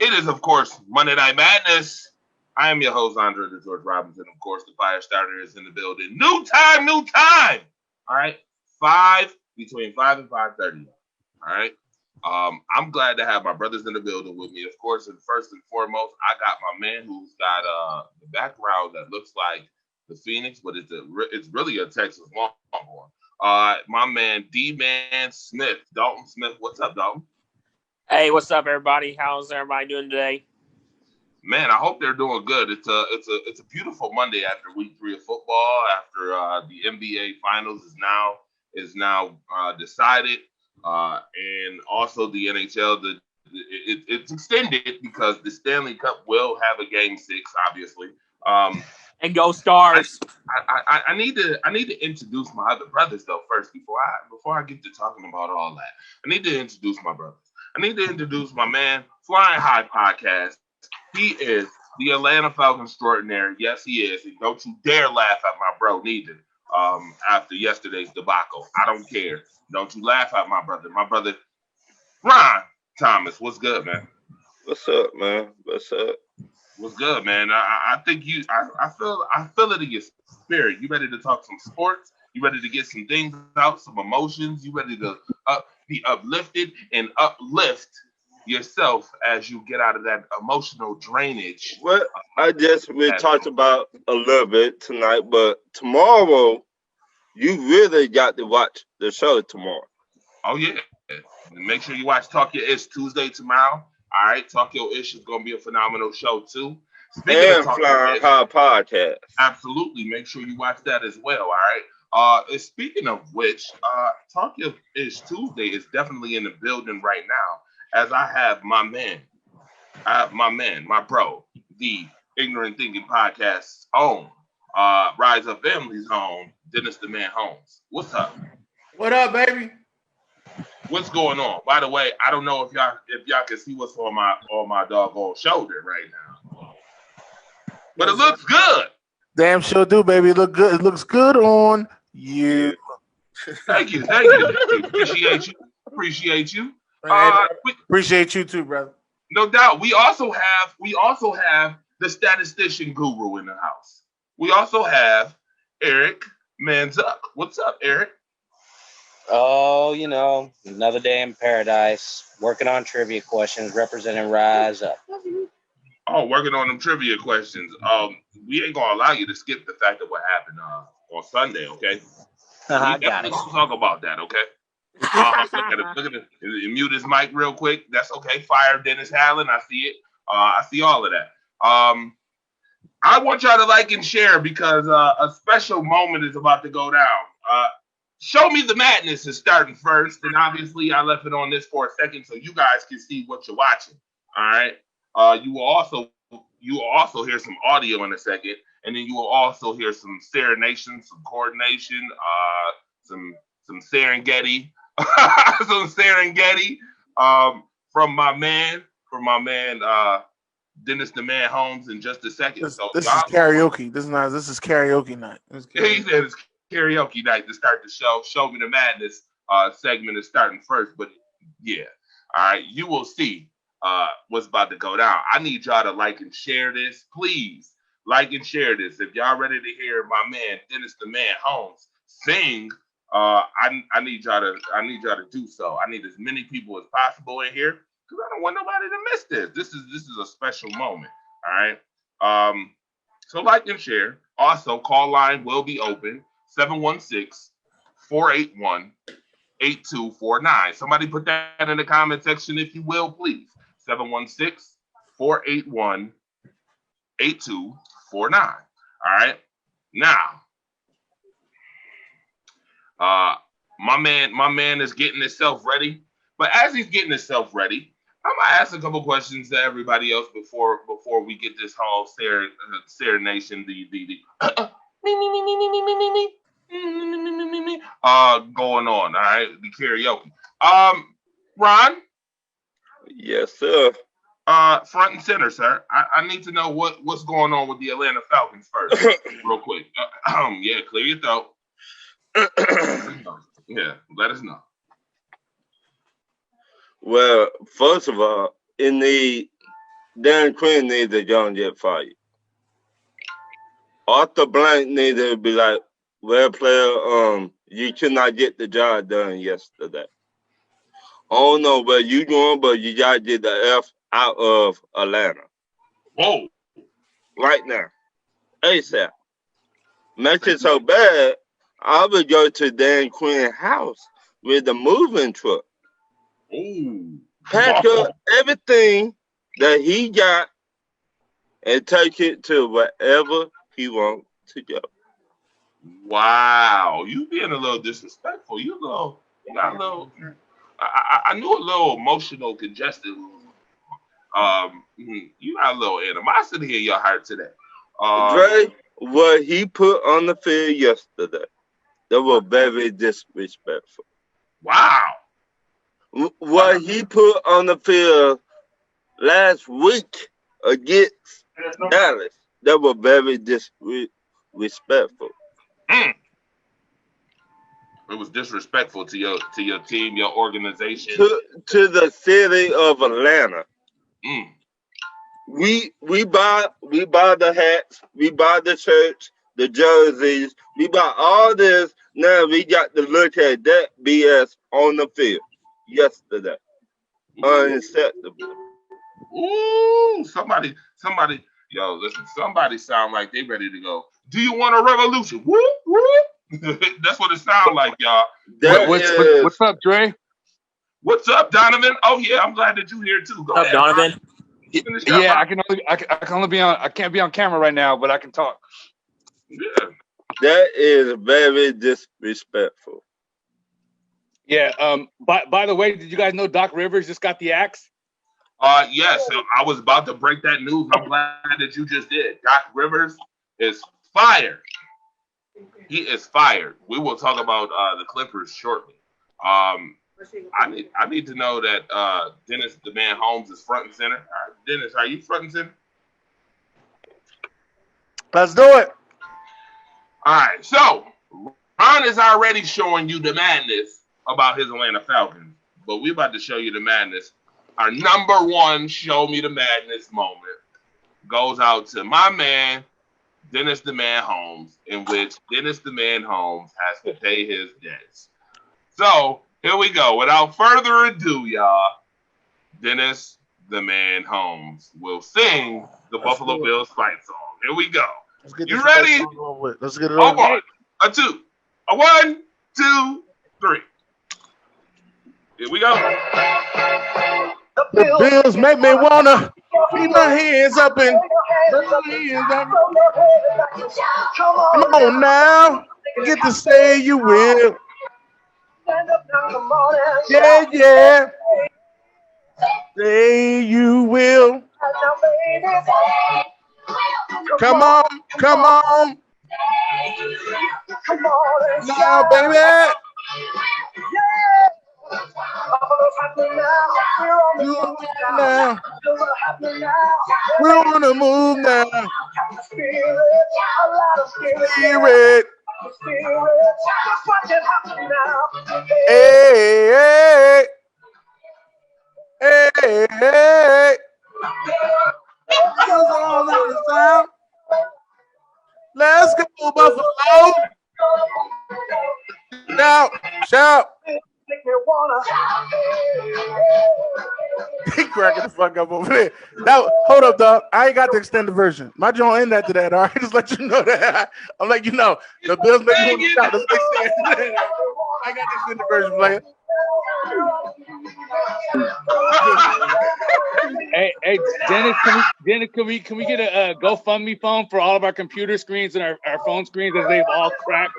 It is, of course, Monday Night Madness. I am your host, Andre the George Robinson. Of course, the fire starter is in the building. New time, new time. All right, between 5 and 5:30. All right. I'm glad to have my brothers in the building with me. Of course, and first and foremost, I got my man who's got the background that looks like the Phoenix, but it's really a Texas Longhorn. My man D-Man Smith, Dalton Smith. What's up, Dalton? Hey, what's up, everybody? How's everybody doing today? Man, I hope they're doing good. It's a beautiful Monday after week 3 of football. After the NBA Finals is now decided, and also the NHL. It's extended because the Stanley Cup will have a Game 6, obviously. And go Stars! I need to introduce my other brothers though first before I get to talking about all that. I need to introduce my brothers. I need to introduce my man, Flying High Podcast. He is the Atlanta Falcons extraordinaire. Yes, he is. And don't you dare laugh at my bro neither. After yesterday's debacle, I don't care. Don't you laugh at my brother. My brother, Ron Thomas. What's good, man? What's up, man? What's up? What's good, man? I think I feel it in your spirit. You ready to talk some sports? You ready to get some things out, some emotions? You ready to be uplifted and uplift yourself as you get out of that emotional drainage? Well, we talked about a little bit tonight, but tomorrow you really got to watch the show tomorrow. Oh yeah, make sure you watch Talk Your Ish Tuesday tomorrow. All right, Talk Your Ish is going to be a phenomenal show too. Speaking of Flying High Podcast, absolutely, make sure you watch that as well. All right. Speaking of which, Talk Your Ish Tuesday is definitely in the building right now, as I have my bro, the Ignorant Thinking Podcast's own, Rise Up Family's own, Dennis the Man Holmes. What's up? What up, baby? What's going on? By the way, I don't know if y'all can see what's on my doggone shoulder right now, but it looks good. Damn sure do, baby. Look good. It looks good on you. Thank you. Appreciate you. Appreciate you too, brother. No doubt. We also have the statistician guru in the house. We also have Eric Manzuck. What's up, Eric? Oh, another day in paradise, working on trivia questions, representing Rise Up. Oh, working on them trivia questions. We ain't gonna allow you to skip the fact of what happened on Sunday, okay? I got it. We'll talk about that, okay? Look at it. Mute his mic real quick. That's okay. Fire Dennis Allen. I see it. I see all of that. I want y'all to like and share because a special moment is about to go down. Show Me the Madness is starting first, and obviously I left it on this for a second so you guys can see what you're watching. All right. You will also hear some audio in a second, and then you will also hear some serenation, some coordination, some Serengeti, from my man, Dennis the Man Holmes in just a second. This is karaoke. This is karaoke night. He said it's karaoke night to start the show. Show Me the Madness segment is starting first, but yeah, all right, you will see what's about to go down. I need y'all to like and share this, please. Like and share this. If y'all ready to hear my man Dennis the Man Holmes sing, I need y'all to do so. I need as many people as possible in here because I don't want nobody to miss this. This is a special moment. All right. So like and share. Also, call line will be open 716-481-8249. Somebody put that in the comment section if you will, please. 716-481-8249. All right. Now, my man is getting himself ready. But as he's getting himself ready, I'm gonna ask a couple questions to everybody else before we get this whole serenation, going on. All right, the karaoke. Ron. Yes, sir. Front and center, sir. I need to know what's going on with the Atlanta Falcons first, real quick. Yeah, clear your throat. Yeah, let us know. Well, first of all, in the Dan Quinn needs a young get fired. Arthur Blank needs to be like, well, player, you could not get the job done yesterday. I don't know where you going, but you gotta get the F out of Atlanta. Whoa. Right now. ASAP. Make it so bad, I would go to Dan Quinn's house with the moving truck. Ooh. Pack up everything that he got and take it to wherever he wants to go. Wow. You being a little disrespectful. You got a little. I knew a little emotional congested. You got a little animosity in your heart today. Dre, what he put on the field yesterday, that was very disrespectful. Wow. What he put on the field last week against Dallas, that was very disrespectful. It was disrespectful to your team, your organization, to the city of Atlanta. We buy the hats, we buy the shirts, the jerseys, we buy all this. Now we got to look at that BS on the field yesterday. Unacceptable. Ooh, somebody, yo, listen, somebody sound like they ready to go. Do you want a revolution? Whoop, whoop. That's what it sounds like, y'all. What's up, Dre? What's up, Donovan? Oh yeah, I'm glad that you're here too. Go What's ahead, up, Donovan? Yeah, I can only be on. I can't be on camera right now, but I can talk. Yeah. That is very disrespectful. Yeah. By the way, did you guys know Doc Rivers just got the axe? Yes. I was about to break that news. I'm glad that you just did. Doc Rivers is fired. He is fired. We will talk about the Clippers shortly. I need to know that Dennis the Man Holmes is front and center. Dennis, are you front and center? Let's do it. All right. So Ron is already showing you the madness about his Atlanta Falcons, but we're about to show you the madness. Our number one show me the madness moment goes out to my man, Dennis the Man Holmes, in which Dennis the Man Holmes has to pay his debts. So here we go. Without further ado, y'all, Dennis the Man Holmes will sing the Buffalo Bills fight song. Here we go. You ready? Let's get it over. On. A two. A 1, 2, 3. Here we go. The Bills make me wanna keep my hands up and come on now, get to say you will. Yeah, yeah. Say you will. Come on, come on. Now, baby. Now. We're on the move now. Spirit. Hey, hey, hey, hey. Let's go, Buffalo. Now, shout. He cracking the fuck up over there. Now, hold up, dog. I ain't got the extended version. My joint ain't that to that, all right? Just let you know that. I'm like, you know, the Bills make me want to shout. That's what they said. I got the extended version, player. Hey, Dennis, can we get a GoFundMe phone for all of our computer screens and our phone screens as they've all cracked?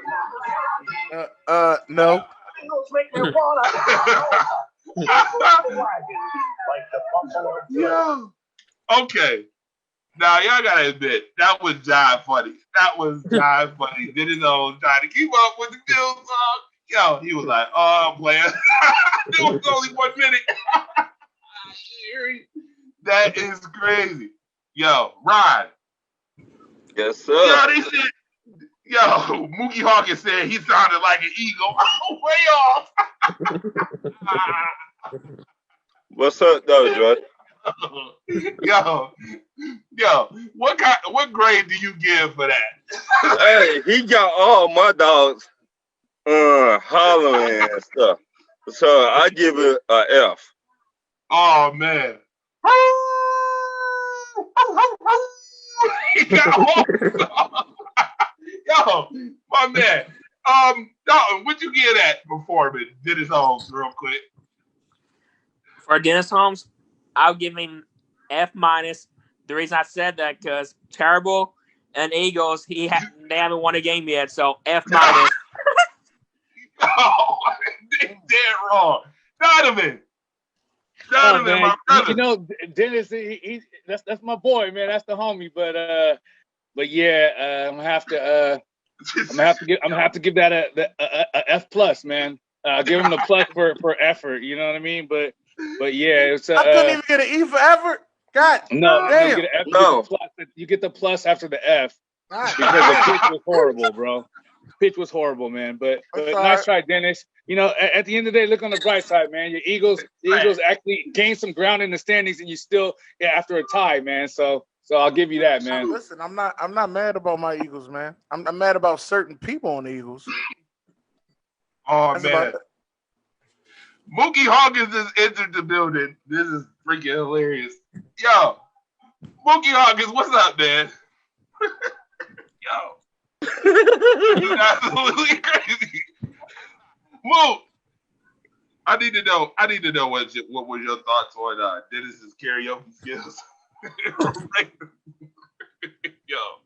No. Yeah. Okay. Now y'all gotta admit that was jive funny. That was jive funny. Did his own trying to keep up with the Bills song. Yo, he was like, "Oh, I'm playing." It was only 1 minute. That is crazy. Yo, Ron. Yes, sir. Yo, they said, Mookie Hawkins said he sounded like an eagle. Way off. What's up, though, Dre? yo, what grade do you give for that? Hey, he got all my dogs hollering and stuff. So I give it a F. Oh man. Yo, my man. Dalton, what'd you get at performing Dennis Holmes real quick? For Dennis Holmes, I'll give him F minus. The reason I said that because terrible and Eagles, they haven't won a game yet, so F minus. Oh, dead wrong. Donovan, man. my brother. You know, Dennis, he that's my boy, man. That's the homie. But yeah, I'm gonna have to give that a F plus, man. I'll give him the plus for effort. You know what I mean? But yeah, it's I couldn't even get an E for effort. God, no, damn. you get an F, No. you get the plus after the F God, because the pitch was horrible, bro. Pitch was horrible, man. But nice try, Dennis. You know, at the end of the day, look on the bright side, man. Your Eagles actually gained some ground in the standings, and you still after a tie, man. So I'll give you that, man. Listen, I'm not mad about my Eagles, man. I'm mad about certain people on the Eagles. Oh That's man. about it. Mookie Hawkins just entered the building. This is freaking hilarious. Yo, Mookie Hawkins, what's up, man? Yo. This is absolutely crazy. Mook, I need to know what was your thoughts on Dennis's karaoke skills. Yo.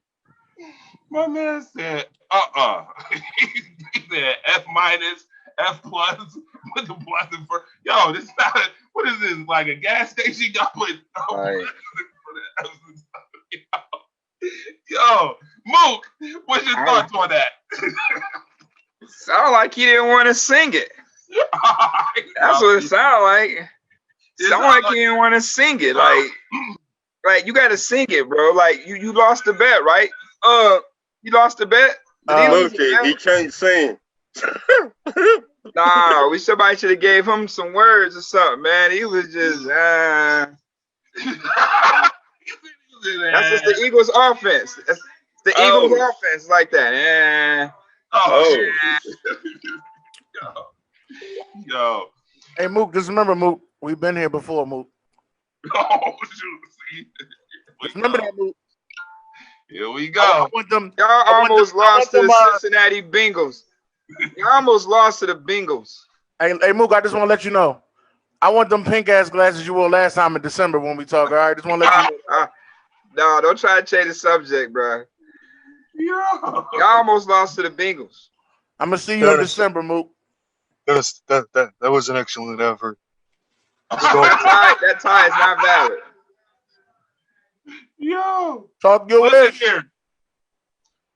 My man said, he said F minus, F plus, with the plus in front. Yo, this not, what is this, like a gas station? Y'all put Right. Yo, Mook, what's your thoughts on that? Sound like he didn't want to sing it. That's what it sounded like. Sound like he didn't want to sing it. Like you got to sing it, bro. Like you lost the bet, right? You lost the bet. Mookie, he can't sing. Nah, somebody should have gave him some words or something, man. He was just that's just the Eagles offense. That's the Eagles offense like that. Yo. Hey, Mook, just remember, Mook, we've been here before, Mook. Oh, shoot. See? Just remember that, Mook. Here we go. I want them. Y'all almost lost to the Cincinnati Bengals. You almost lost to the Bengals. Hey, Mook, I just want to let you know. I want them pink ass glasses you wore last time in December when we talk. All right, just want to let you know. No, don't try to change the subject, bro. Yo. Y'all almost lost to the Bengals. I'm gonna see you in December, Mook. That was an excellent effort. That tie is not valid. Yo. Talk your wish.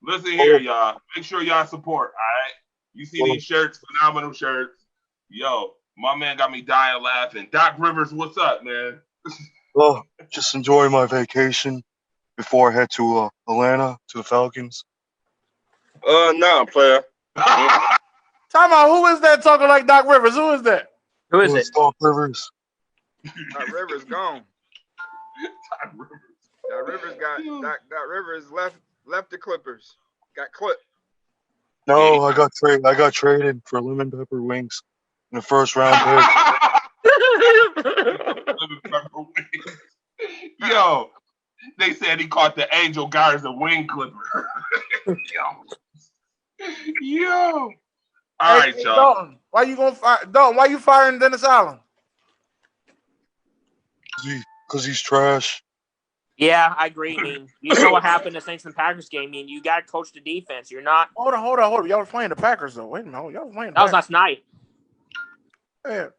Listen here, y'all. Make sure y'all support, all right? You see these shirts, phenomenal shirts. Yo, my man got me dying laughing. Doc Rivers, what's up, man? Well, just enjoying my vacation before I head to Atlanta to the Falcons. No, player. Time out. Who is that talking like Doc Rivers? Who is that? Who is it? Doc Rivers. Doc Rivers gone. Doc Rivers left the Clippers. Got clipped. No, I got traded for lemon pepper wings in the first round pick. Yo, they said he caught the Angel Garza wing clipper. Yo. All right, y'all. Dalton, why you gonna fire? Dalton, why you firing Dennis Allen? Because he's trash. Yeah, I agree. I mean, you saw what happened in the Saints and Packers game. I mean, you got to coach the defense. You're not. Hold on. Y'all was playing the Packers though. Wait a minute. Y'all was playing. That was last night. Yeah.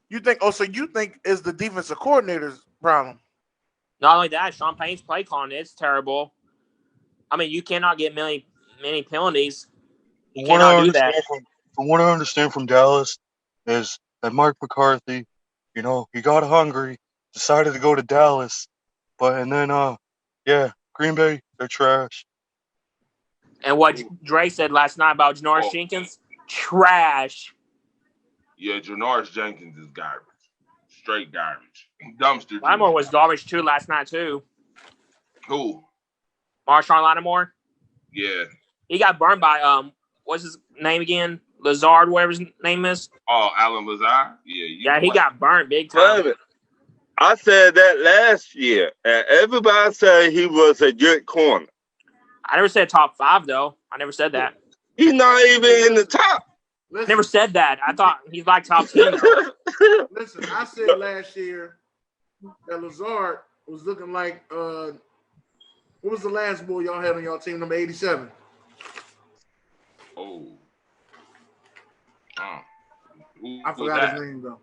You think? Oh, so you think is the defensive coordinator's problem? Not only that, Sean Payne's play calling it's terrible. I mean, you cannot get many penalties. You cannot do that. From what I understand from Dallas is that Mike McCarthy, he got hungry, decided to go to Dallas, and then Green Bay, they're trash. And what Dre said last night about Janoris Jenkins, trash. Yeah, Janoris Jenkins is garbage. Straight garbage. Dumpster. Lattimore was garbage too last night too. Who? Marshawn Lattimore. Yeah. He got burned by what's his name again? Lazard, whatever his name is. Oh, Alan Lazard? Yeah. Yeah, he got burned big time. I said that last year, and everybody said he was a good corner. I never said top 5 though. I never said that. He's not even in the top. Listen, Never said that. I thought he's like top 10. Listen, I said last year that Lazard was looking like what was the last boy y'all had on y'all team, number 87? Oh. I forgot his name though.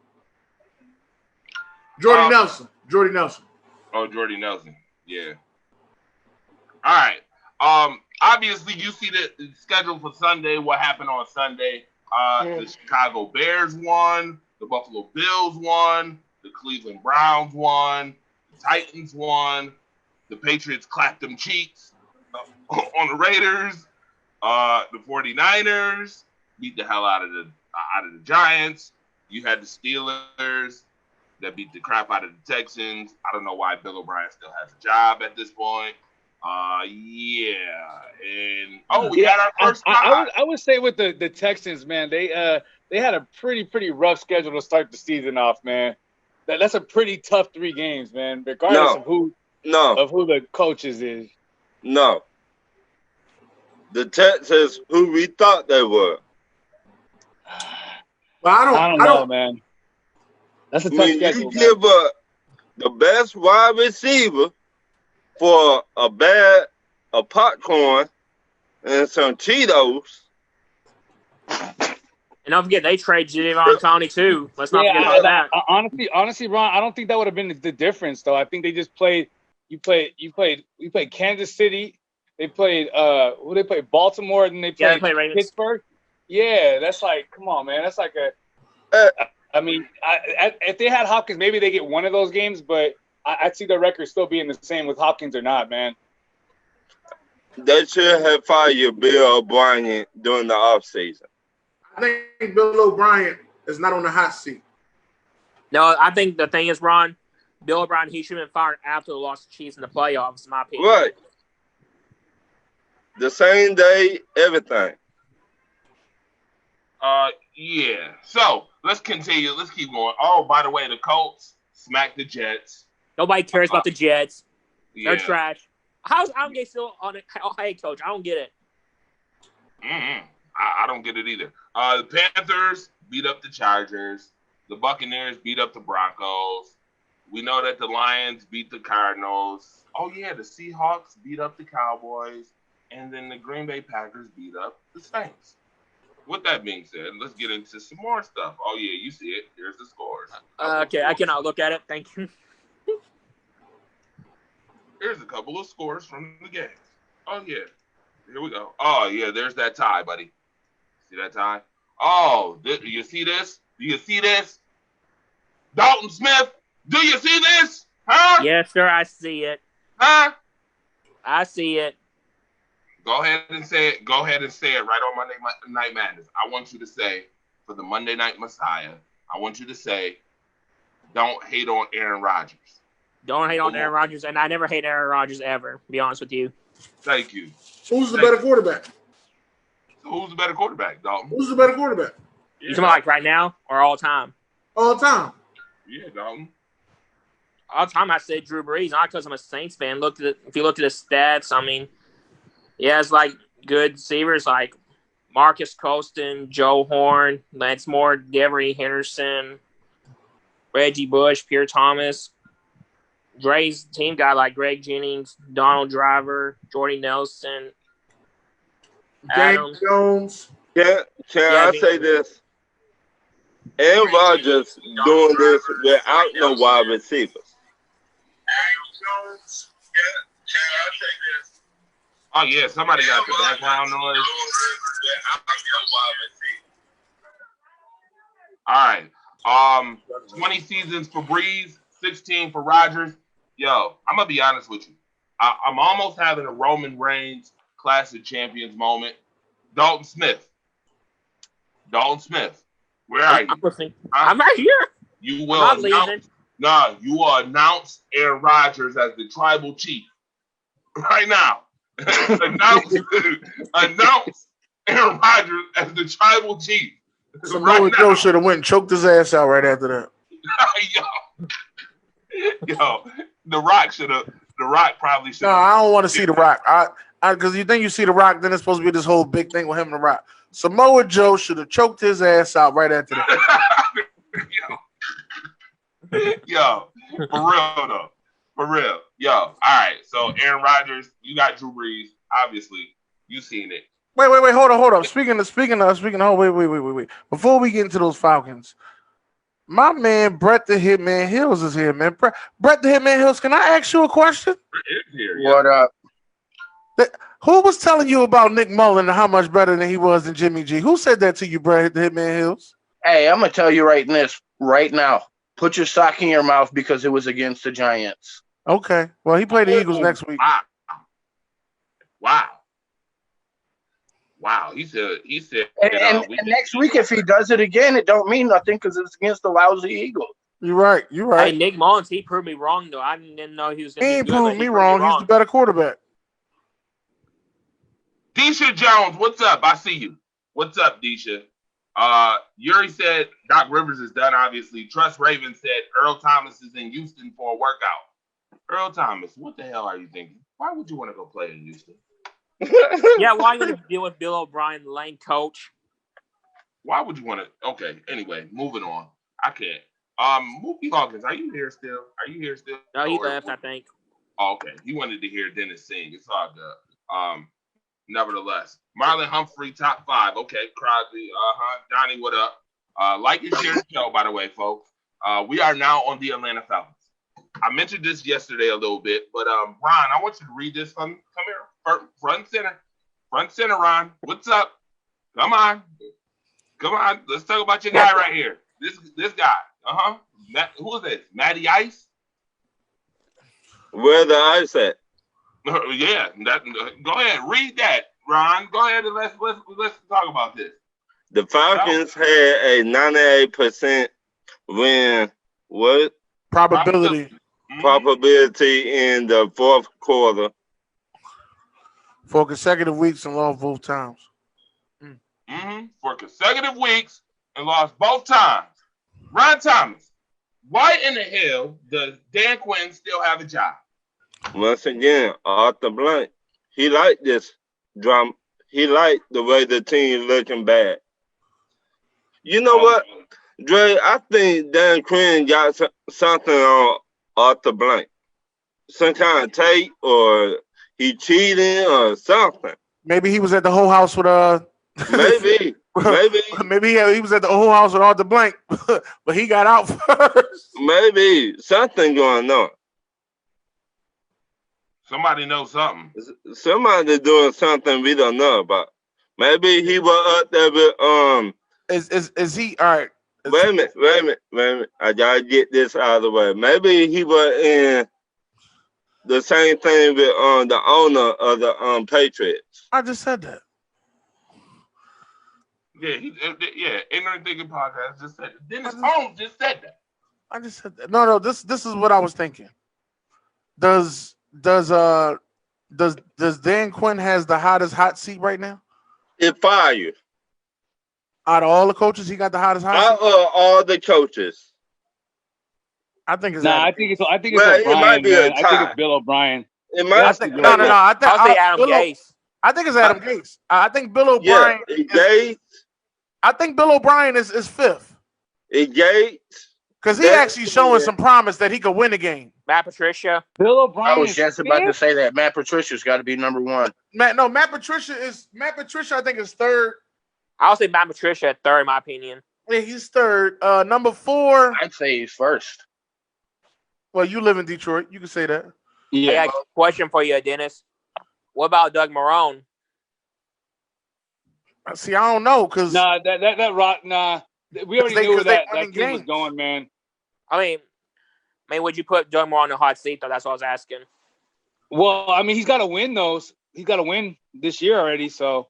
Jordy Nelson. Jordy Nelson. Oh, Jordy Nelson. Yeah. All right. Obviously, you see the schedule for Sunday. What happened on Sunday? The Chicago Bears won. The Buffalo Bills won. The Cleveland Browns won. The Titans won. The Patriots clapped them cheeks on the Raiders. The 49ers beat the hell out of the Giants. You had the Steelers that beat the crap out of the Texans. I don't know why Bill O'Brien still has a job at this point. Yeah. And we had our first I would say with the Texans, man, they had a pretty rough schedule to start the season off, man. That's a pretty tough 3 games, man, regardless of who the coaches is. No. The Texans who we thought they were. Well, I don't know, man. That's a tough schedule. You give up the best wide receiver for a popcorn and some Cheetos. And don't forget, they trade Jadeveon Clowney too. Let's not forget about that. Honestly, Ron, I don't think that would have been the difference, though. I think they just played. We played Kansas City. They played who they played Baltimore, and they played Pittsburgh. Yeah, that's like, come on, man. That's like I mean, if they had Hopkins, maybe they get one of those games, but I'd see the record still being the same with Hopkins or not, man. They should have fired Bill O'Brien during the offseason. I think Bill O'Brien is not on the hot seat. No, I think the thing is, Ron, Bill O'Brien, he should have been fired after the loss to the Chiefs in the playoffs, in my opinion. Right. The same day, everything. Yeah. So let's continue. Let's keep going. Oh, by the way, the Colts smacked the Jets. Nobody cares about the Jets. Yeah. They're trash. How's Algate still on it? Hey, coach, I don't get it. I don't get it either. The Panthers beat up the Chargers. The Buccaneers beat up the Broncos. We know that the Lions beat the Cardinals. Oh, yeah, the Seahawks beat up the Cowboys. And then the Green Bay Packers beat up the Saints. With that being said, let's get into some more stuff. Oh, yeah, you see it. Here's the scores. Okay, I cannot look at it. Thank you. Here's a couple of scores from the games. Oh, yeah. Here we go. Oh, yeah, there's that tie, buddy. See that tie? Oh, do you see this? Do you see this? Dalton Smith, do you see this? Huh? Yes, sir, I see it. Huh? I see it. Go ahead and say it. Go ahead and say it right on Monday Night Madness. I want you to say, for the Monday Night Messiah, I want you to say, don't hate on Aaron Rodgers. Don't hate on Aaron Rodgers, and I never hate Aaron Rodgers ever, to be honest with you. Thank you. Who's the better quarterback? So who's the better quarterback, Dalton? Who's the better quarterback? You talking about like right now or all time? All time. Yeah, Dalton. All time I said Drew Brees, not because I'm a Saints fan. If you look at his stats, I mean, he has like good receivers like Marcus Colston, Joe Horn, Lance Moore, Devery Henderson, Reggie Bush, Pierre Thomas. Dre's team guy like Greg Jennings, Donald Driver, Jordy Nelson, James Jones. Can I say this? Aaron Rodgers doing this without no wide receivers. Oh, yeah, somebody got the background noise. All right. 20 seasons for Breeze, 16 for Rodgers. Yo, I'm going to be honest with you. I'm almost having a Roman Reigns Clash of Champions moment. Dalton Smith, where are you? I'm right here. You will Nah, you will announce Aaron Rodgers as the tribal chief right now. announce Aaron Rodgers as the tribal chief. Samoa Joe should have went and choked his ass out right after that. Yo, The Rock probably should. No, I don't want to see The Rock. Because you think you see The Rock, then it's supposed to be this whole big thing with him and The Rock. Samoa Joe should have choked his ass out right after that. Yo, for real though. For real. Yo, all right. So Aaron Rodgers, you got Drew Brees. Obviously, you seen it. Wait. Hold on. Speaking of. Wait. Before we get into those Falcons, my man Brett the Hitman Hills is here, man. Brett the Hitman Hills, can I ask you a question? Here, what up? Who was telling you about Nick Mullen and how much better than he was than Jimmy G? Who said that to you, Brett the Hitman Hills? Hey, I'm gonna tell you right now. Put your sock in your mouth because it was against the Giants. Okay. Well, he played the Eagles next week. Wow. He said. And next week, if he does it again, it don't mean nothing because it's against the lousy Eagles. You're right. Hey, Nick Mullins, he proved me wrong though. I didn't know he was. He ain't proved me wrong. He's the better quarterback. Deisha Jones, what's up? I see you. What's up, Deisha? Yuri said Doc Rivers is done, obviously. Trust Raven said Earl Thomas is in Houston for a workout. Earl Thomas, what the hell are you thinking? Why would you want to go play in Houston? Yeah, why are you going to deal with Bill O'Brien, the lane coach? Why would you want to? Okay, anyway, moving on. I can't. Mookie Hawkins, are you here still? No, he left, I think. Oh, okay. He wanted to hear Dennis sing. It's all good. Nevertheless, Marlon Humphrey, top 5. Okay, Crosby, Donnie, what up? Like and share the show, by the way, folks. We are now on the Atlanta Falcons. I mentioned this yesterday a little bit, but Ron, I want you to read this. Come here, front center, Ron. What's up? Come on. Let's talk about your guy right here. This guy. Who is this? Matty Ice? Where the ice at? Yeah, go ahead, read that, Ron. Go ahead and let's talk about this. The Falcons had a 98% win. What? Probability In the fourth quarter. 4 consecutive weeks and lost both times. 4 consecutive weeks and lost both times. Ron Thomas, why in the hell does Dan Quinn still have a job? Once again, Arthur Blank. He liked this drama. He liked the way the team looking bad. You know what, Dre? I think Dan Quinn got something on Arthur Blank. Some kind of tape, or he cheating, or something. Maybe he was at the whole house with Maybe. Maybe he was at the whole house with Arthur Blank, but he got out first. Maybe something going on. Somebody knows something. Somebody doing something we don't know about. Maybe he was up there with Is he all right? Wait a minute. I gotta get this out of the way. Maybe he was in the same thing with the owner of the Patriots. I just said that. Yeah, Ignorant Thinking Podcast just said it. Dennis Holmes just said that. I just said that. No, this is what I was thinking. Does Dan Quinn has the hottest hot seat right now? It fired. Out of all the coaches, he got the hottest hot seat? Out of all the coaches. I think it's I think it's O'Brien. It might be a tie. I think it's Bill O'Brien. It might I'll say Adam Gase. I think it's Adam Gase. I think Bill O'Brien. Gase. I think Bill O'Brien is 5th. Gase. Because he actually showing some promise that he could win a game. Matt Patricia. Bill O'Brien. I was just about to say that. Matt Patricia's got to be number 1. Matt Patricia, I think, is 3rd. I'll say Matt Patricia at 3rd, in my opinion. Yeah, he's 3rd. Number 4. I'd say he's 1st. Well, you live in Detroit. You can say that. Yeah. I got a question for you, Dennis. What about Doug Marrone? See, I don't know because we already knew where that team was going, man. I mean, would you put Doug Marrone on the hot seat though? That's what I was asking. Well, I mean, he's got to win those. He's got to win this year already. So.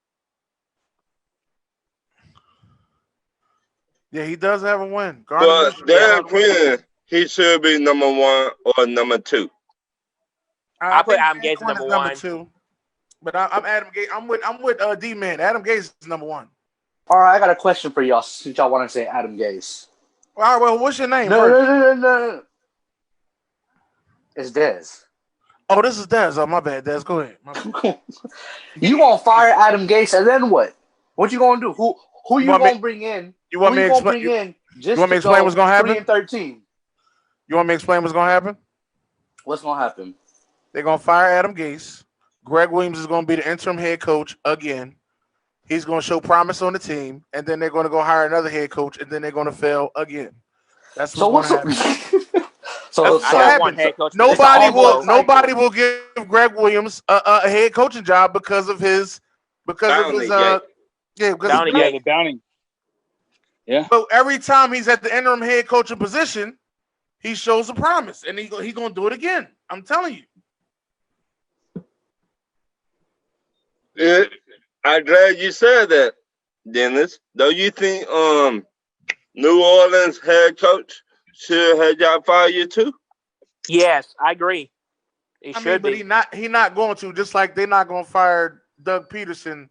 Yeah, he does have a win. But Dan Quinn, he should be number 1 or number 2. I put think Adam Dan Gase Quinn number is 1. 2. But I'm Adam Gase. I'm with D-Man. Adam Gase is number 1. All right, I got a question for y'all since y'all want to say Adam Gase. All right, well, what's your name No, first? no. It's Dez. Oh, this is Dez. Oh, my bad, Dez. Go ahead. My bad. You gonna fire Adam Gase and then what? What you gonna do? Who you gonna bring in? You want me to explain? You want me to explain what's gonna happen? 3-13. You want me to explain what's gonna happen? What's gonna happen? They're gonna fire Adam Gase. Greg Williams is gonna be the interim head coach again. He's gonna show promise on the team, and then they're gonna go hire another head coach, and then they're gonna fail again. That's what's gonna happen. So one head coach. Nobody will give Greg Williams a head coaching job because of his Downing. Yeah. So every time he's at the interim head coaching position, he shows a promise, and he's gonna do it again. I'm telling you. Yeah, I'm glad you said that, Dennis. Don't you think New Orleans head coach should have y'all fire you too? Yes, I agree. But he not going to. Just like they're not going to fire Doug Peterson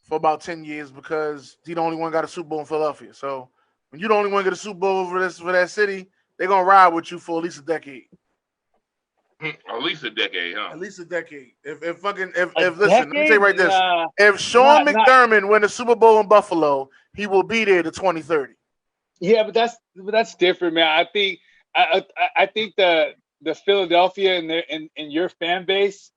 for about 10 years because he the only one got a Super Bowl in Philadelphia. So when you the only one get a Super Bowl for that city, they're gonna ride with you for at least a decade. At least a decade, huh? At least a decade. If listen, let me tell you right this. Nah, if Sean McDermott win the Super Bowl in Buffalo, he will be there to 2030. Yeah, but that's different, man. I think the Philadelphia and your fan base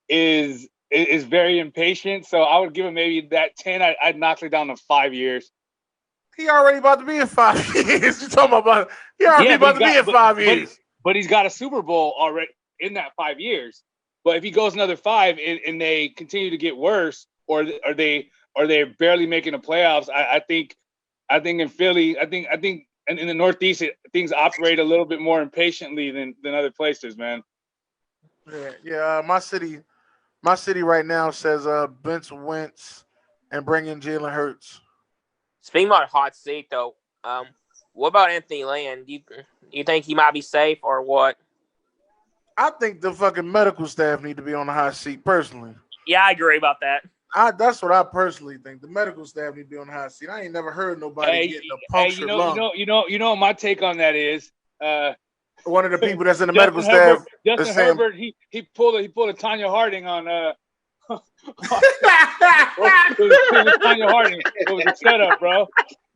is very impatient. So I would give him maybe that 10. I'd knock it down to 5 years. He already about to be in 5 years. You talking about? He already about to be in 5 years. But he's got a Super Bowl already in that 5 years. But if he goes another 5 and they continue to get worse, or they're barely making the playoffs, I think in Philly, I think in the Northeast things operate a little bit more impatiently than other places, man. Yeah. My city right now says Vince Wentz and bring in Jalen Hurts. Speaking about hot seat though, what about Anthony Lynn? Do you think he might be safe or what? I think the fucking medical staff need to be on the hot seat personally. Yeah, I agree about that. That's what I personally think. The medical staff need to be on the hot seat. I ain't never heard nobody getting a punctured lung. You know what my take on that is. One of the people that's in the medical staff. Justin Herbert, he pulled a Tanya Harding on Tanya Harding. It was a setup, bro.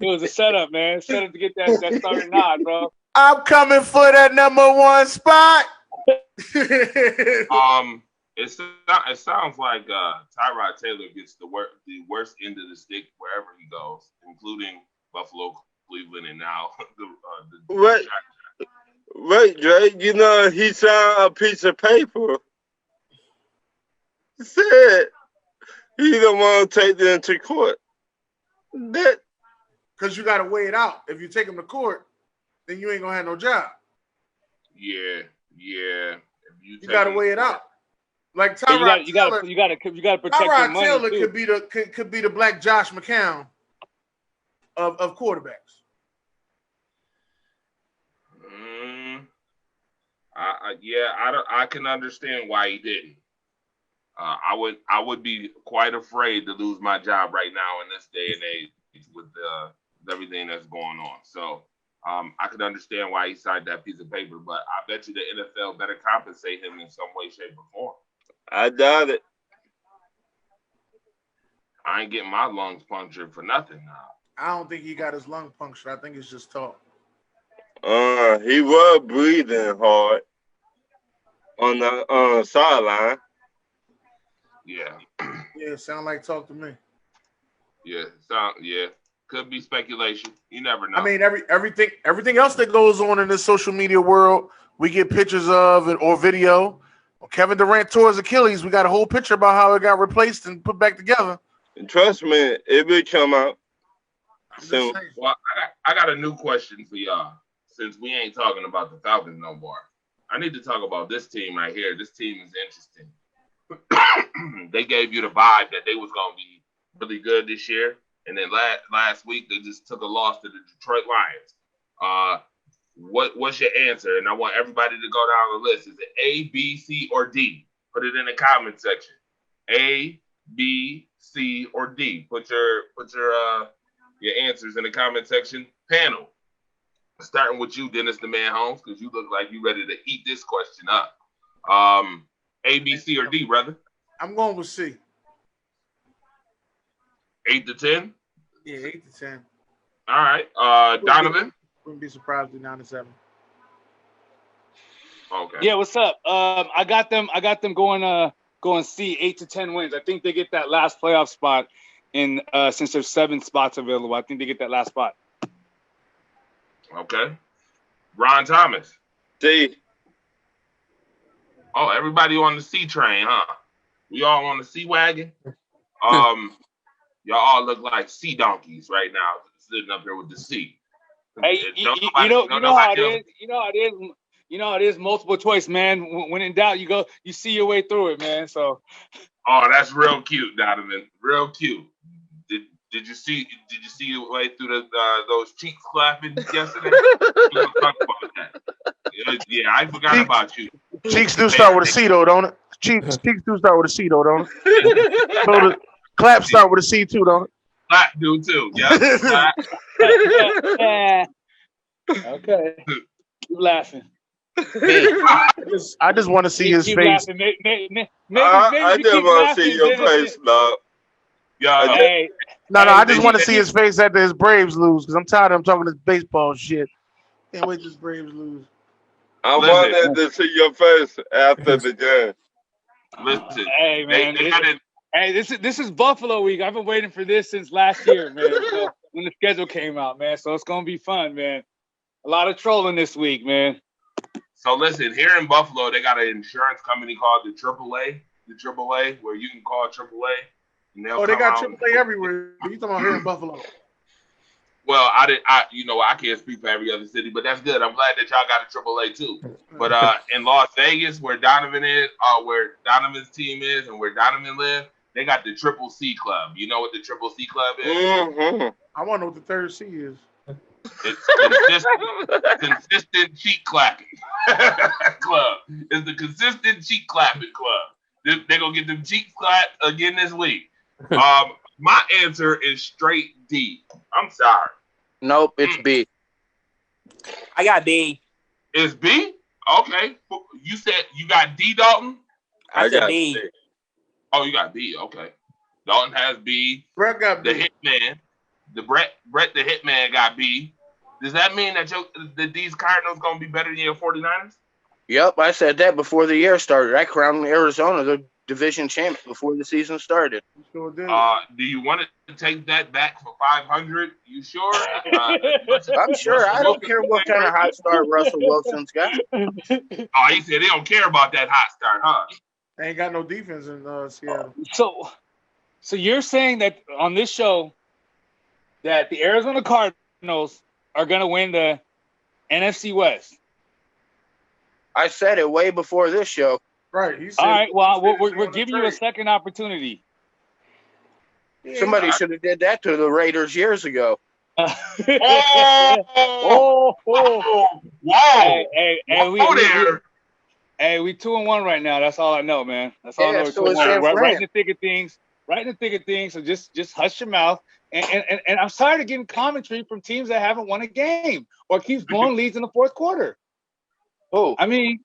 It was a setup, man. Set up to get that starting nod, bro. I'm coming for that number 1 spot. It sounds like Tyrod Taylor gets the worst end of the stick wherever he goes, including Buffalo, Cleveland, and now the Right, Dre. You know, he signed a piece of paper. He said he don't want to take them to court. Because you got to weigh it out. If you take him to court, then you ain't going to have no job. Yeah. You got to weigh it out. Like Tyrod Taylor, you got to protect your Tyrod money Taylor too. could be the black Josh McCown of quarterbacks. I can understand why he didn't. I would be quite afraid to lose my job right now in this day and age with everything that's going on. So I could understand why he signed that piece of paper, but I bet you the NFL better compensate him in some way, shape, or form. I doubt it. I ain't getting my lungs punctured for nothing now. I don't think he got his lung punctured. I think it's just talk. He was breathing hard on the sideline. Yeah. Yeah, sound like talk to me. Yeah. Could be speculation. You never know. I mean, everything else that goes on in this social media world, we get pictures of it or video. Kevin Durant tore his Achilles. We got a whole picture about how it got replaced and put back together. And trust me, it will come out soon. Well, I got a new question for y'all. Since we ain't talking about the Falcons no more, I need to talk about this team right here. This team is interesting. They gave you the vibe that they was gonna be really good this year, and then last week they just took a loss to the Detroit Lions. What's your answer? And I want everybody to go down the list. Is it A, B, C, or D? Put it in the comment section. A, B, C, or D. Put your answers in the comment section. Panel. Starting with you, Dennis the Man Holmes, because you look like you ready to eat this question up. A, B, C, or D, brother? I'm going with C. 8 to 10? Yeah, 8 to 10. All right. Donovan? Wouldn't be surprised if 9 to 7. Okay. Yeah, what's up? I got them going C, 8 to 10 wins. I think they get that last playoff spot in since there's 7 spots available. I think they get that last spot. Okay. Ron Thomas. D. Oh, everybody on the C train, huh? We all on the C wagon. Y'all all look like sea donkeys right now, sitting up here with the C. Hey, you know how it is. You know how it is. You know how it is. Multiple choice, man. When in doubt, you see your way through it, man. So. Oh, that's real cute, Donovan. Real cute. Did you see your way through those cheeks clapping yesterday? We'll talk about that. Yeah, I forgot about you. Cheeks do start with a C though, don't it? Cheeks do start with a C though, don't it? So the clap start with a C too, don't it? Clap do too. Yeah. Okay. Keep laughing. I just want to see his face. I just want to see your face, dog. Yeah. Hey. No, I just want to see his face after his Braves lose because I'm tired of him talking this baseball shit. Can't wait till his Braves lose. I wanted to see your face after the game. Listen, hey man, this is Buffalo week. I've been waiting for this since last year, man. So, when the schedule came out, man. So it's gonna be fun, man. A lot of trolling this week, man. So listen, here in Buffalo, they got an insurance company called the AAA, where you can call AAA. And they got AAA everywhere. You talking about here in Buffalo? Well, I can't speak for every other city, but that's good. I'm glad that y'all got a AAA too. But in Las Vegas, where Donovan is, where Donovan's team is, and where Donovan lives, they got the Triple C Club. You know what the Triple C Club is? Mm-hmm. I want to know what the third C is. It's consistent cheek clapping club. It's the consistent cheek clapping club. They're gonna get them cheeks clapped again this week. My answer is straight D. I'm sorry. Nope, it's B. I got B. It's B? Okay. You said you got D, Dalton? I said B. Oh, you got B. Okay. Dalton has B. Brett got B. The Hitman. Brett the Hitman got B. Does that mean that these Cardinals gonna be better than your 49ers? Yep, I said that before the year started. I crowned Arizona the division champ before the season started. Sure did. Do you want to take that back for 500? You sure? I'm sure. I don't care what kind of hot start Russell Wilson's got. Oh, he said they don't care about that hot start, huh? They ain't got no defense in Seattle. So you're saying that on this show that the Arizona Cardinals are going to win the NFC West? I said it way before this show. Right. All right. Well, we're giving you a second opportunity. Somebody should have did that to the Raiders years ago. Whoa! Hey, we 2-1 right now. That's all I know, man. That's all I know. So right in the thick of things. Right in the thick of things. So just hush your mouth. And I'm tired of getting commentary from teams that haven't won a game or keeps blowing leads in the fourth quarter. Oh, I mean,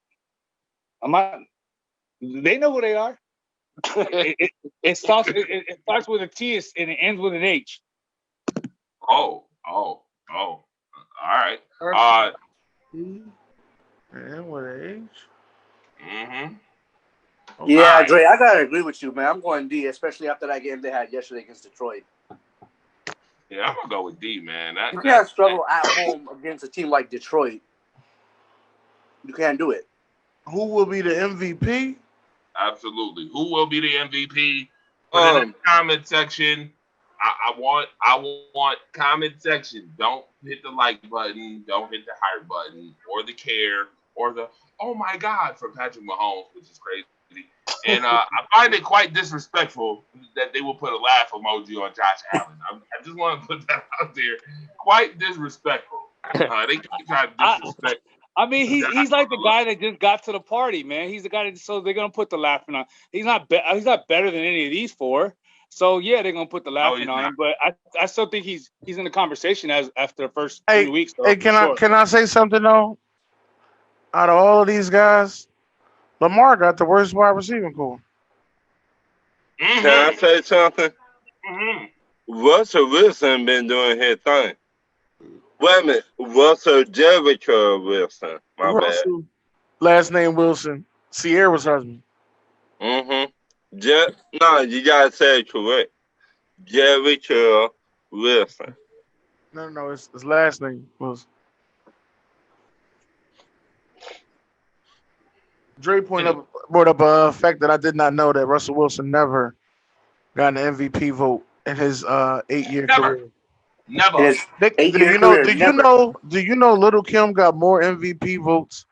they know who they are. It starts with a T and it ends with an H. Oh. All right. And with an H. Mm-hmm. Okay. Yeah, Dre, I gotta agree with you, man. I'm going D, especially after that game they had yesterday against Detroit. Yeah, I'm gonna go with D, man. You can't struggle at home against a team like Detroit. You can't do it. Who will be the MVP? Absolutely. Who will be the MVP? Put it in the comment section. I want comment section. Don't hit the like button. Don't hit the heart button or the care or the oh my God for Patrick Mahomes, which is crazy. And I find it quite disrespectful that they will put a laugh emoji on Josh Allen. I just want to put that out there. Quite disrespectful. They try to disrespect. I mean, he's like the guy that just got to the party, man. He's the guy that so they're gonna put the laughing on. He's not better than any of these four. So yeah, they're gonna put the laughing on him. But I still think he's in the conversation as after the first 3 weeks. Though, hey, can I say something though? Out of all of these guys, Lamar got the worst wide receiving core. Can I say something? Russell Wilson been doing his thing. Wait a minute, Russell Jericho Wilson. My Russell, last name Wilson. Sierra's husband. No, you gotta say it correct. Jericho Wilson. No, his last name Wilson. Dre brought up a fact that I did not know, that Russell Wilson never got an MVP vote in his 8-year career. Never. Do you know Little Kim got more MVP votes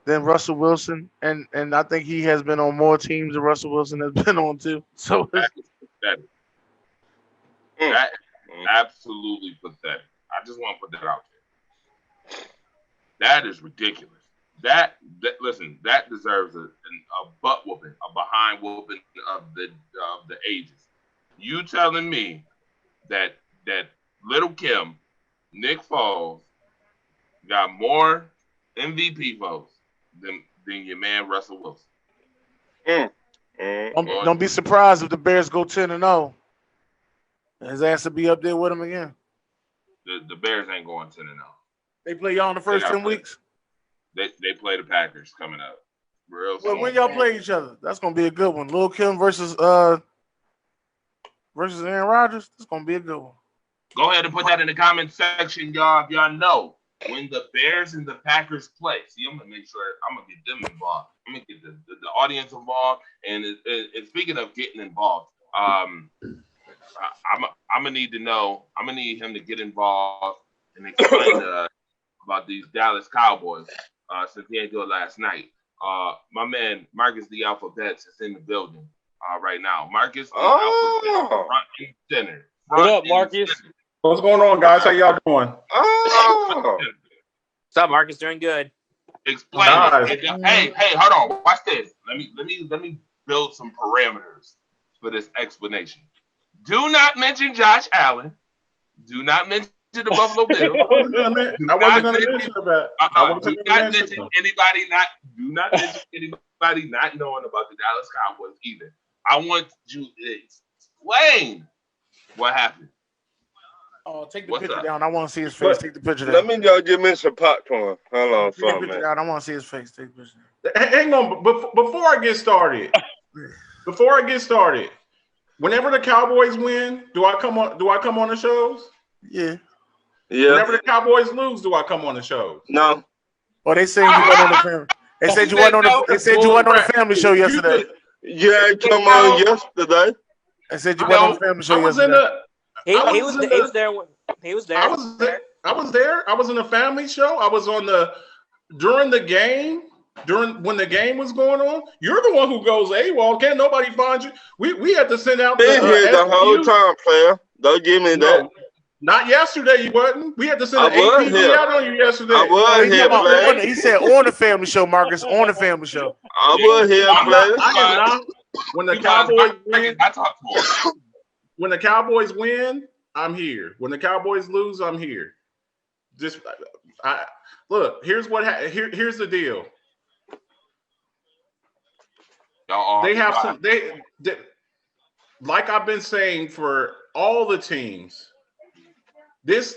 than Russell Wilson? And I think he has been on more teams than Russell Wilson has been on too. So that is absolutely pathetic. I just want to put that out there. That is ridiculous. That deserves a butt whooping, a behind whooping of the ages. You telling me that Little Kim, Nick Foles, got more MVP votes than your man Russell Wilson? Don't be surprised if the Bears go 10-0. His ass will be up there with him again. The Bears ain't going 10-0. They play y'all in the first 10 weeks. They play the Packers coming up. Well, when y'all play each other, that's gonna be a good one. Lil Kim versus Aaron Rodgers. That's gonna be a good one. Go ahead and put that in the comment section, y'all. If y'all know when the Bears and the Packers play. See, I'm gonna make sure I'm gonna get them involved. I'm gonna get the audience involved. And speaking of getting involved, I'm gonna need to know. I'm gonna need him to get involved and explain about these Dallas Cowboys. Since he ain't do it last night. My man Marcus the Alphabets is in the building right now. Marcus the Alphabets, front and center. What up, Marcus? What's going on, guys? How y'all doing? What's up, Marcus? Doing good. Explain it. Hey, hold on. Watch this. Let me build some parameters for this explanation. Do not mention Josh Allen. Do not mention the Buffalo Bills. I wasn't going to mention that. Do not mention anybody not knowing about the Dallas Cowboys either. I want you to explain what happened. Oh, take the picture down. I want to see his face. Take the picture down. Let me go get me some popcorn. Hold on, take the picture down. I want to see his face. Take the picture down. Hang on, before I get started, whenever the Cowboys win, do I come on the shows? Yeah. Whenever the Cowboys lose, do I come on the shows? No. Well, they said you went on the family. They said you went on the family show yesterday. Yeah, come on yesterday. They said you went on the family show yesterday. He was there. He was there. I was there. I was in the family show. I was on during the game. When the game was going on, you're the one who goes AWOL. Can't nobody find you? We had to send out the whole time, player. Don't give me that. Not yesterday, you wasn't. We had to send an APB out on you yesterday. I was here, player. He said on the family show, Marcus. On the family show. I was here, player. I am not. When the Cowboys win, when the Cowboys win, I'm here. When the Cowboys lose, I'm here. Look. Here's here's the deal. They have some. They like I've been saying for all the teams. This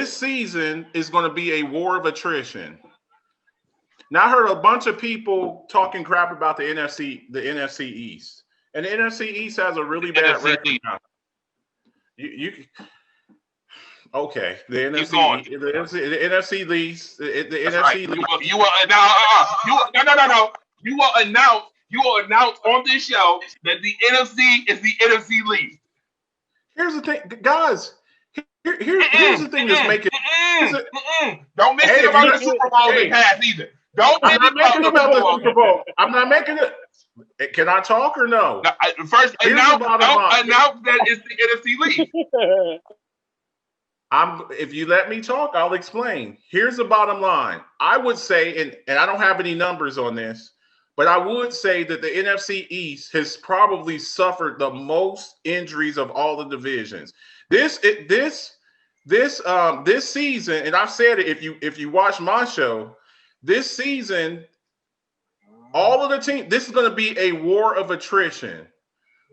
season is going to be a war of attrition. Now I heard a bunch of people talking crap about the NFC East, and the NFC East has a really bad record. Okay, the NFC leads. The NFC leads. You will announce on this show that the NFC is the NFC lead. Here's the thing, guys. Here's the thing that's making. Don't make it about the Super Bowl they have either. I'm not making it about the Super Bowl. I'm not making it. Can I talk or no? First, announce that it's the NFC league. If you let me talk, I'll explain. Here's the bottom line. I would say, and I don't have any numbers on this, but I would say that the NFC East has probably suffered the most injuries of all the divisions. This season, and I've said it, if you watch my show, this season, all of the team, this is going to be a war of attrition.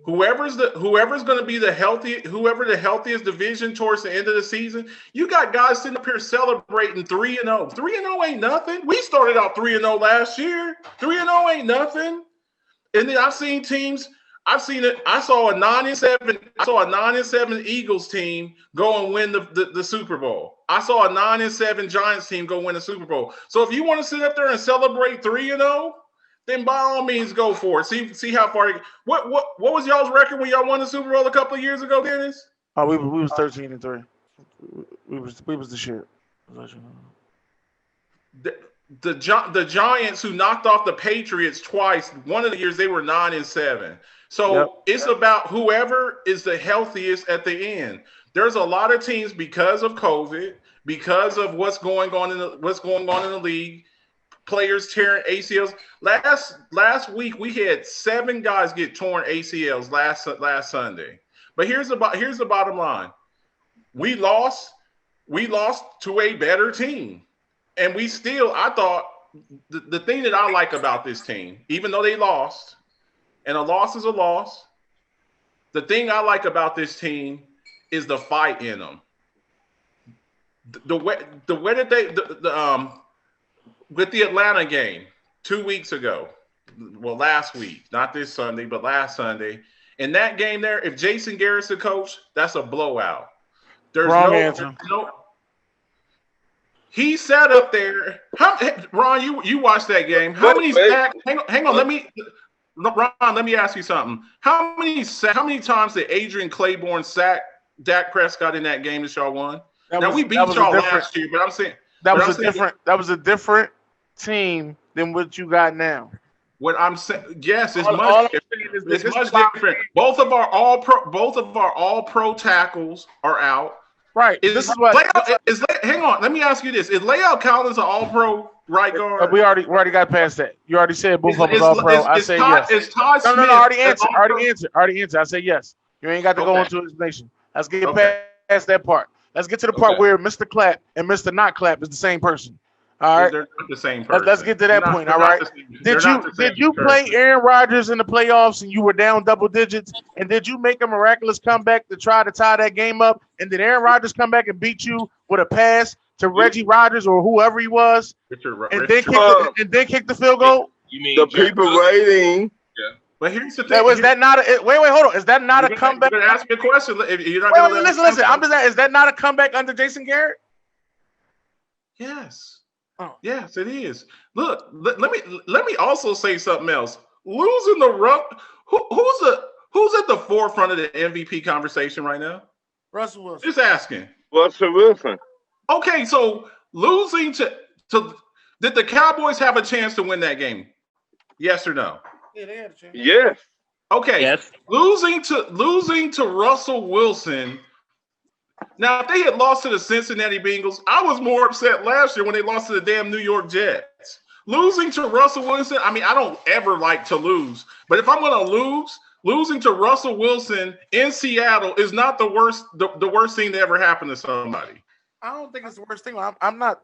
Whoever's going to be the healthiest division towards the end of the season, you got guys sitting up here celebrating 3-0. 3-0 ain't nothing. We started out 3-0 last year. 3-0 ain't nothing. And then I've seen teams. I saw a 9-7 Eagles team go and win the Super Bowl. I saw a 9-7 Giants team go win the Super Bowl. So if you want to sit up there and celebrate 3-0. Then by all means go for it. See how far. What was y'all's record when y'all won the Super Bowl a couple of years ago, Dennis? Oh, we was 13-3. We was the shit. The Giants, who knocked off the Patriots twice, one of the years they were 9-7. So it's about whoever is the healthiest at the end. There's a lot of teams because of COVID, because of what's going on in the league. Players tearing ACLs. Last week we had 7 guys get torn ACLs last Sunday. But here's the bottom line: we lost to a better team, and we still. I thought the thing that I like about this team, even though they lost, and a loss is a loss, the thing I like about this team is the fight in them. The way that they with the Atlanta game 2 weeks ago, well, last week, not this Sunday, but last Sunday, in that game there, if Jason Garrett's the coach, that's a blowout. There's Wrong answer. He sat up there. Ron, you watched that game. How many sacks? Hang on. Let me ask you something. How many times did Adrian Claiborne sack Dak Prescott in that game that y'all won? We beat y'all last year, but I'm saying that was a different team than what you got now. What I'm saying, yes, it's much different. Both of our all pro tackles are out. Right. Hang on. Let me ask you this: is Lael Collins an all pro right guard? We already got past that. You already said both of them all pro. I say yes. Is Todd Smith? No. Already answered. I say yes. You ain't got to go into explanation. Let's get past that part. Let's get to the part where Mr. Clapp and Mr. Not Clapp is the same person. All right, they're not the same person. Let's get to that point. All right. Did you play Aaron Rodgers in the playoffs and you were down double digits? And did you make a miraculous comeback to try to tie that game up? And did Aaron Rodgers come back and beat you with a pass to Reggie Rodgers or whoever he was, and then kick the field goal? You mean the people waiting? Yeah. But here's the thing. Hold on. Is that not a comeback? You're gonna ask me a question. If you're not listen. I'm just asking, is that not a comeback under Jason Garrett? Yes. Oh. Yes, it is. Look, let me also say something else. Losing the run. Who's at the forefront of the MVP conversation right now? Russell Wilson. Just asking. Russell Wilson. Okay, so losing to did the Cowboys have a chance to win that game? Yes or no? Yeah, they had a chance. Yes. Okay. Yes. Losing to Russell Wilson. Now, if they had lost to the Cincinnati Bengals, I was more upset last year when they lost to the damn New York Jets. Losing to Russell Wilson, I mean, I don't ever like to lose, but if I'm going to losing to Russell Wilson in Seattle is not the worst thing that ever happened to somebody. I don't think it's the worst thing. I'm not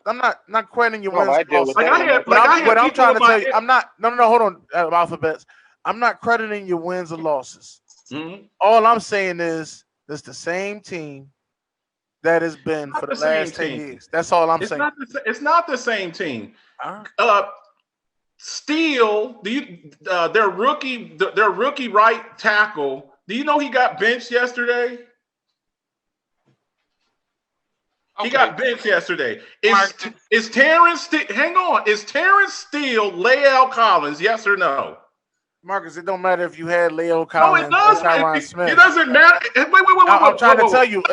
crediting your wins. I'm trying to tell you, I'm not. No, hold on, Alphabets. I'm not crediting your wins or losses. Mm-hmm. All I'm saying is it's the same team that has been for the last 10 years. That's all I'm saying. It's not the same team. Steele, their rookie right tackle. Do you know he got benched yesterday? Okay. He got benched yesterday. Is Terrence? Hang on. Is Terrence Steele Lael Collins? Yes or no? Marcus, it don't matter if you had Leo Collins. No, it doesn't. It doesn't matter. Wait. I'm trying to tell you.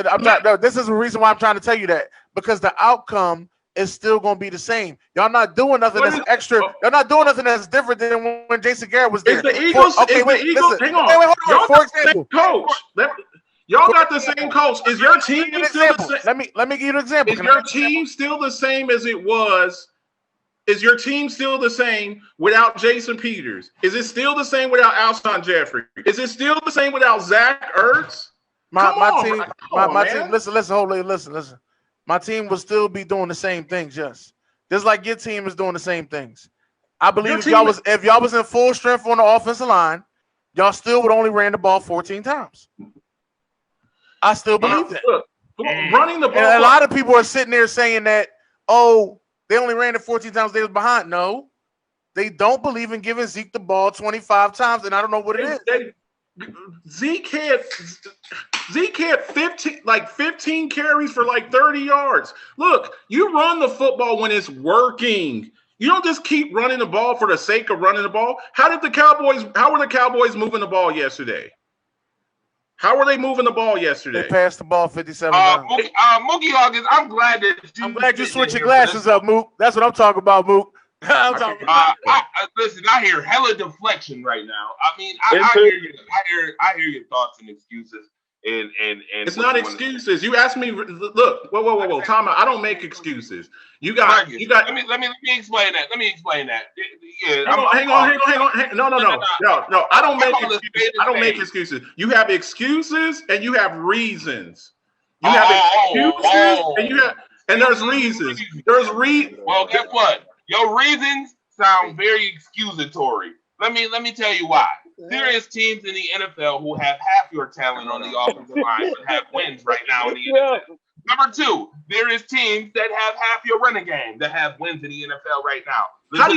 This is the reason why I'm trying to tell you that, because the outcome is still going to be the same. Y'all not doing nothing that's extra. Y'all not doing nothing that's different than when Jason Garrett was there. Is the Eagles? Hang on. Wait, hold on. For example, coach. Y'all got the same coach. Is your team still the same? Let me give you an example. Is your team still the same as it was? Is your team still the same without Jason Peters? Is it still the same without Alshon Jeffrey? Is it still the same without Zach Ertz? My team. Listen. My team will still be doing the same things. Just like your team is doing the same things. I believe if y'all was in full strength on the offensive line, y'all still would only ran the ball 14 times. I still believe that. Look, running the ball. And a lot of people are sitting there saying that, they only ran it 14 times. They was behind. No, they don't believe in giving Zeke the ball 25 times, and I don't know what it is. Zeke had 15 carries for like 30 yards. Look, you run the football when it's working. You don't just keep running the ball for the sake of running the ball. How were the Cowboys moving the ball yesterday? How were they moving the ball yesterday? They passed the ball 57 times. Mookie Hawkins, I'm glad you switch your glasses up, Mook. That's what I'm talking about, Mook. Listen, I hear hella deflection right now. I mean, I hear your thoughts and excuses. And it's not excuses. You asked me. Look, whoa, Tom. I don't make excuses. You got. Let me explain that. Yeah, hang on. No. I don't make excuses. I don't make excuses. You have excuses and you have reasons. You have excuses and there's reasons. Well, guess what? Your reasons sound very excusatory. Let me tell you why. There is teams in the NFL who have half your talent on the offensive line but have wins right now in the NFL. Number two, there is teams that have half your running game that have wins in the NFL right now. Whoa. No,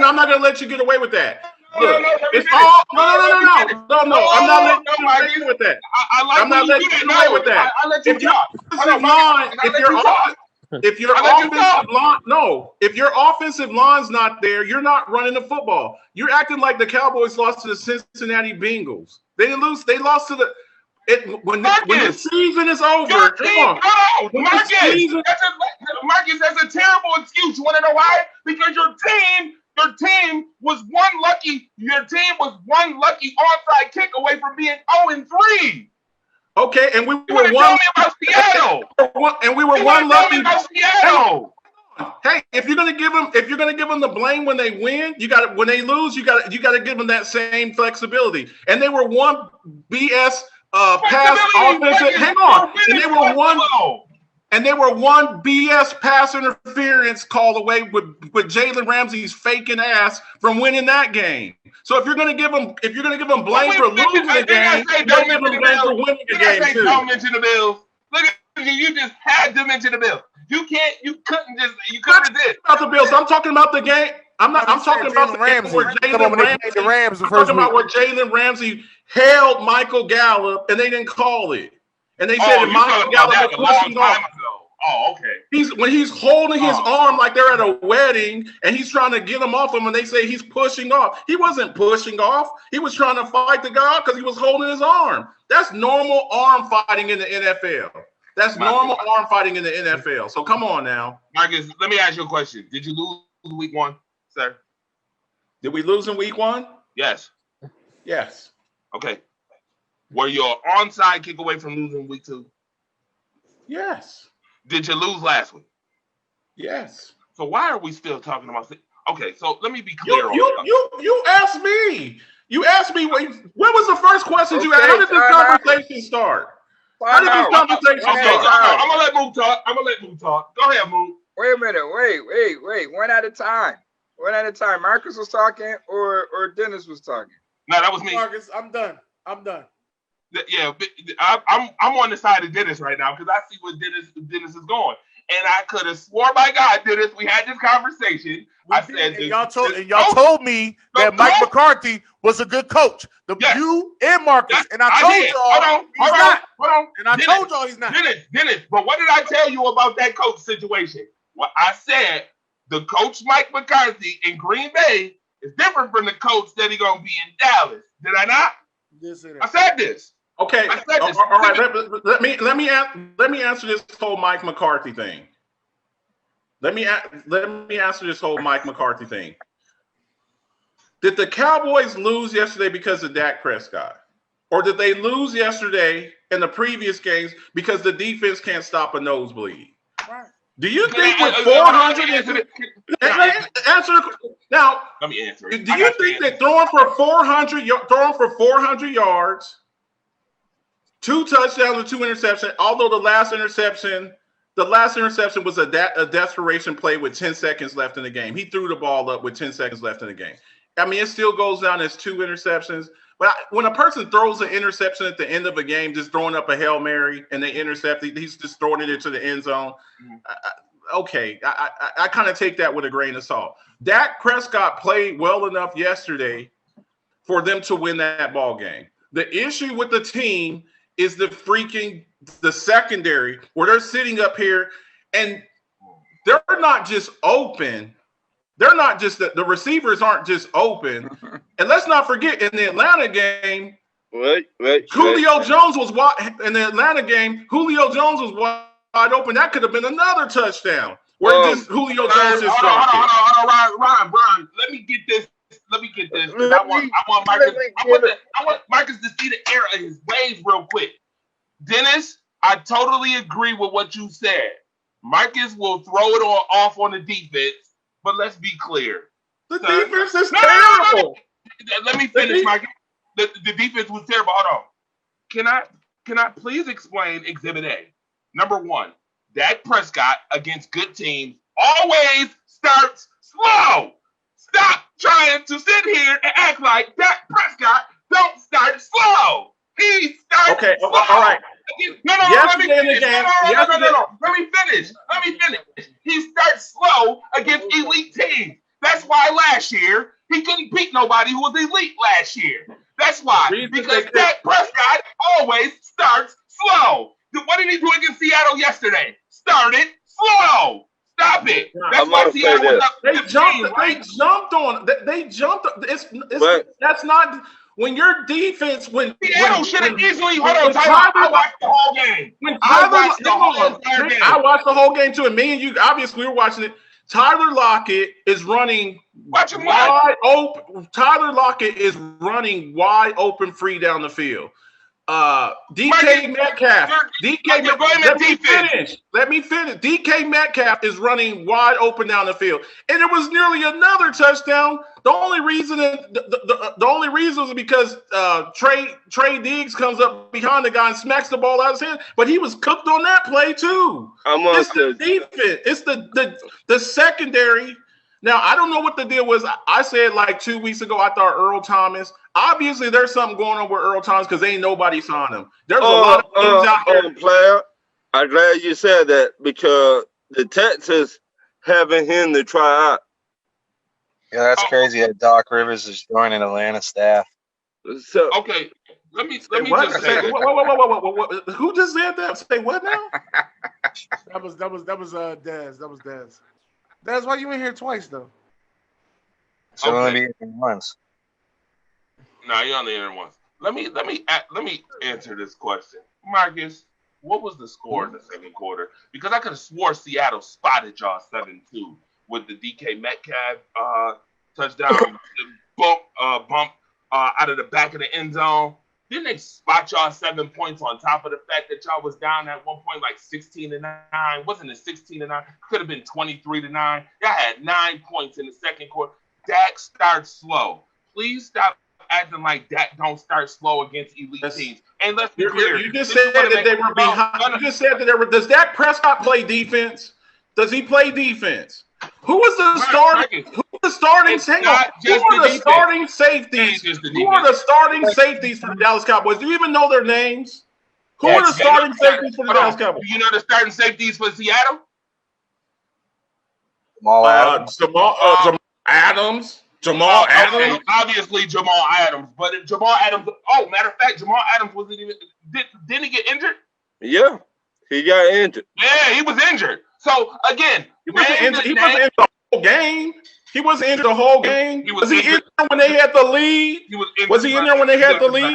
I'm not going to let you get away with that. Look, it's all no. I'm not letting you get away with that. I'm not letting you get away with that. I let you talk. If your offensive line's not there, you're not running the football. You're acting like the Cowboys lost to the Cincinnati Bengals. They didn't lose. They lost to the. When the season is over, Marcus, that's a terrible excuse. You want to know why? Because your team was one lucky onside kick away from being 0-3. Okay, and we were one. About Seattle. And we were one lucky. About Seattle. Hey, if you're gonna give them the blame when they win, when they lose, you got to give them that same flexibility. And they were one BS pass offensive. Hang on, and they were one BS pass interference call away with Jalen Ramsey's faking ass from winning that game. So if you're gonna give them blame for losing the game, don't give them blame for winning the game too. Don't mention the Bills. Look at you. You just had to mention the Bills. You couldn't resist. About the Bills. I'm talking about the game. I'm talking about the Rams where Jalen Ramsey held Michael Gallup and they didn't call it. And they said Michael Gallup was pushing off. Oh, okay. When he's holding his arm like they're at a wedding and he's trying to get him off him and they say he's pushing off. He wasn't pushing off. He was trying to fight the guy because he was holding his arm. That's normal arm fighting in the NFL. So come on now. Marcus, let me ask you a question. Did you lose week 1, sir? Did we lose in week 1? Yes. Yes. Okay. Were you an onside kick away from losing week 2? Yes. Did you lose last week? Yes. So why are we still talking about? Okay, so let me be clear. You asked me. You asked me. What was the first question you asked? How did this conversation start? I'm gonna let Mook talk. Go ahead, Mook. Wait a minute. Wait. One at a time. Marcus was talking, or Dennis was talking. No, that was me. Marcus, I'm done. Yeah, I'm on the side of Dennis right now because I see where Dennis is going, and I could have swore by God, Dennis, we had this conversation. Y'all told me that Mike McCarthy was a good coach. You and Marcus, and I told y'all he's not. And I told y'all he's not. Dennis, but what did I tell you about that coach situation? Well, I said the coach Mike McCarthy in Green Bay is different from the coach that he's gonna be in Dallas. Did I not? I said this. Okay. All right. Let me answer this whole Mike McCarthy thing. Let me answer this whole Mike McCarthy thing. Did the Cowboys lose yesterday because of Dak Prescott? or did they lose yesterday in the previous games because the defense can't stop a nosebleed? Right. Do you think with 400 answer now? Let me answer it. Do you think that throwing for 400 yards, 2 touchdowns and 2 interceptions, although the last interception was a desperation play with 10 seconds left in the game. He threw the ball up with 10 seconds left in the game. I mean, it still goes down as 2 interceptions. But when a person throws an interception at the end of a game, just throwing up a Hail Mary and they intercept, he's just throwing it into the end zone. I kind of take that with a grain of salt. Dak Prescott played well enough yesterday for them to win that ball game. The issue with the team is the secondary, where they're sitting up here and they're not just open. They're not just the receivers aren't just open. And let's not forget, in the Atlanta game, Julio Jones was wide. In the Atlanta game, Julio Jones was wide open. That could have been another touchdown. Where just Julio Jones just dropped it. Hold on, Brian. Let me get this. I want Marcus to see the error of his ways real quick. Dennis, I totally agree with what you said. Marcus will throw it off on the defense, but let's be clear. The defense is terrible. Let me finish, Marcus. The defense was terrible. Hold on. Can I please explain Exhibit A? Number 1, Dak Prescott against good teams always starts slow. Stop trying to sit here and act like Dak Prescott don't start slow. He starts slow. All right. No, let me finish. Let me finish. He starts slow against elite teams. That's why last year he couldn't beat nobody who was elite last year. That's why. Because Dak Prescott always starts slow. What did he do against Seattle yesterday? Started slow. Stop it. That's why Seattle was up. They jumped. That's not. When your defense, Seattle should have easily. Hold on, I watched the whole game. I watched the whole game too, and me and you obviously we were watching it. Tyler Lockett is running wide open. Tyler Lockett is running wide open, free down the field. DK Metcalf. Let me finish. DK Metcalf is running wide open down the field, and it was nearly another touchdown. The only reason is because Trey Diggs comes up behind the guy and smacks the ball out of his hand, but he was cooked on that play too. It's the defense. It's the secondary. Now, I don't know what the deal was. I said like 2 weeks ago, I thought Earl Thomas. Obviously, there's something going on with Earl Thomas because ain't nobody signed him. There's a lot of things out there. Player, I'm glad you said that because the Texans having him to try out. Yeah, that's crazy that Doc Rivers is joining Atlanta staff. So okay, let me just say what? Who just said that? Say what now? That was Dez. That was Dez. That's why you in here twice though. So only be in once. No, you're only in once. Let me answer this question, Marcus. What was the score in the second quarter? Because I could have swore Seattle spotted y'all 7-2 with the DK Metcalf touchdown bump out of the back of the end zone. Didn't they spot y'all 7 points on top of the fact that y'all was down at one point like 16-9? Wasn't it 16-9? Could have been 23-9. Y'all had 9 points in the second quarter. Dak starts slow. Please stop acting like Dak don't start slow against elite teams. And let's be clear. You just said that they were behind. You just said that there were. Does Dak Prescott play defense? Does he play defense? Who was the starting? Who was the starting? Who are the starting safeties? Who are the starting safeties for the Dallas Cowboys? Do you even know their names? Who are the starting safeties for the Dallas Cowboys? Do you know the starting safeties for Seattle? Jamal Adams. Jamal Adams. Obviously Jamal Adams, but if Jamal Adams. Oh, matter of fact, Jamal Adams wasn't even. Didn't he get injured? Yeah, he got injured. Yeah, he was injured. So again, he wasn't injured the whole game. He wasn't injured the whole game. Was he injured when they had the lead? Was he in there when they had the lead?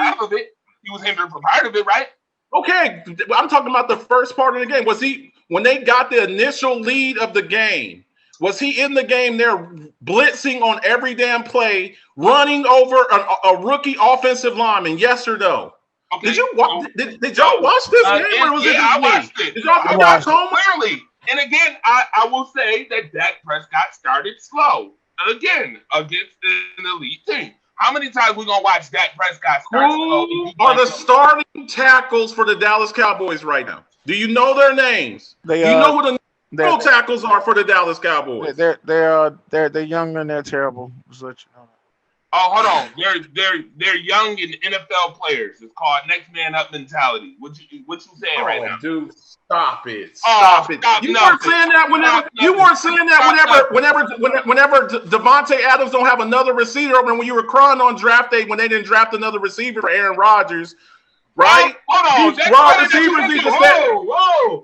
He was injured for part of it, right? Okay, I'm talking about the first part of the game. Was he when they got the initial lead of the game? Was he in the game there blitzing on every damn play, running over a rookie offensive lineman? Yes or no? Okay. Did you watch? Did y'all watch this game, or was it just I me? watched it. Did y'all get that home? Clearly. And again, I will say that Dak Prescott started slow again against an elite team. How many times we gonna watch Dak Prescott start slow? Who are the starting tackles for the Dallas Cowboys right now? Do you know their names? Do you know who the tackles are for the Dallas Cowboys? They're young and they're terrible. Just let you know. Oh, hold on. They're young and NFL players. It's called next man up mentality. What you saying right now? Dude, stop it. Stop it. You weren't saying that whenever Devontae Adams don't have another receiver open when you were crying on draft day when they didn't draft another receiver for Aaron Rodgers. Right? Hold on. Whoa.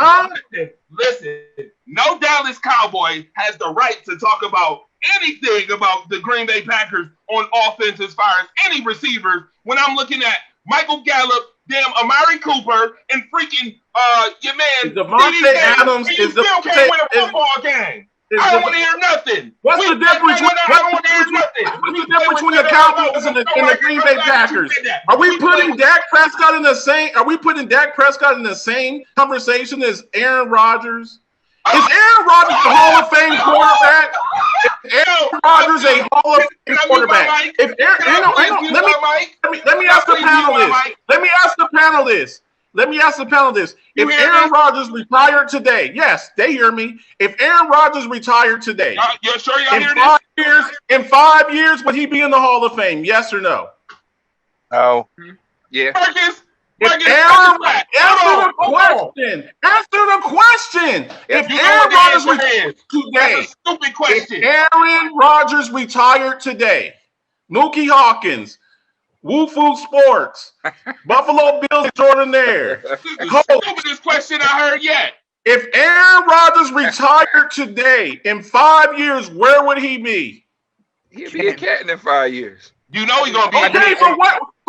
Listen, no Dallas Cowboy has the right to talk about anything about the Green Bay Packers on offense as far as any receivers when I'm looking at Michael Gallup, damn Amari Cooper, and freaking your man Devontae Adams is the still can't win a football game. I don't want to hear nothing. What's the difference between the Cowboys and the Green Bay Packers? Are we putting Dak Prescott in the same? Are we putting Dak Prescott in the same conversation as Aaron Rodgers? Is Aaron Rodgers a Hall of Fame quarterback? Is Aaron Rodgers a Hall of Fame quarterback? Let me ask the panel this. Let me ask the panel this. If Aaron Rodgers retired today, yes, they hear me. If Aaron Rodgers retired today, in 5 years, would he be in the Hall of Fame? Yes or no? Oh. Yeah. Answer the question. If Aaron Rodgers retired today, stupid question. If Aaron Rodgers retired today, Mookie Hawkins, Woo-Foo Sports, Buffalo Bills extraordinaire. Stupidest question I heard yet. If Aaron Rodgers retired today, in 5 years, where would he be? He'd be a cat in 5 years. You know he's gonna be. Okay, so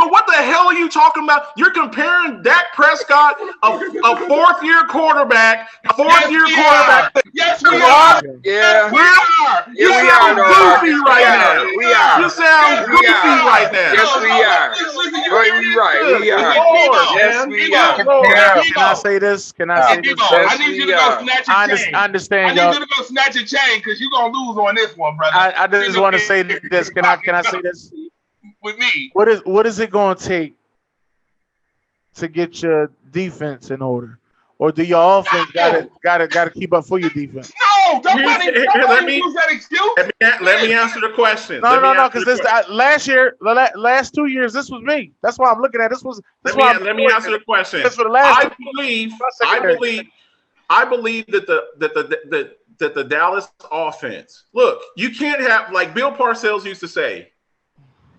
what the hell are you talking about? You're comparing Dak Prescott, a fourth-year quarterback, quarterback. Yes, we are. Yeah. You sound goofy right now. We are. You sound goofy right now. Yes, we are. We are. Yes, we are. Can I say this? I need you to go snatch a chain. I understand, I need you to go snatch a chain because you're gonna lose on this one, brother. I just want to say this. Can I say this? With me. What is it going to take to get your defense in order, or do your offense gotta keep up for your defense? No, don't use that excuse. Let me answer the question. No, because this last 2 years, this was me. That's why I'm looking at this. Let me answer the question. For the last I believe that the Dallas offense. Look, you can't have, like Bill Parcells used to say,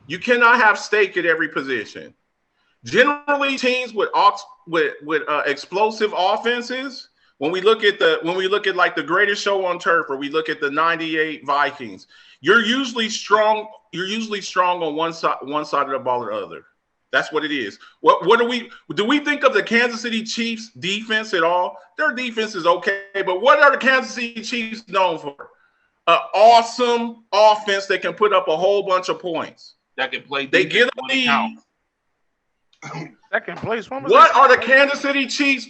you cannot have steak at every position. Generally, teams with explosive offenses. When we look at like the greatest show on turf, or we look at the '98 Vikings, you're usually strong. You're usually strong on one side of the ball or the other. That's what it is. What do we think of the Kansas City Chiefs defense at all? Their defense is okay, but what are the Kansas City Chiefs known for? An awesome offense that can put up a whole bunch of points. That can play. They get a lead. Second place. What are the Kansas City Chiefs?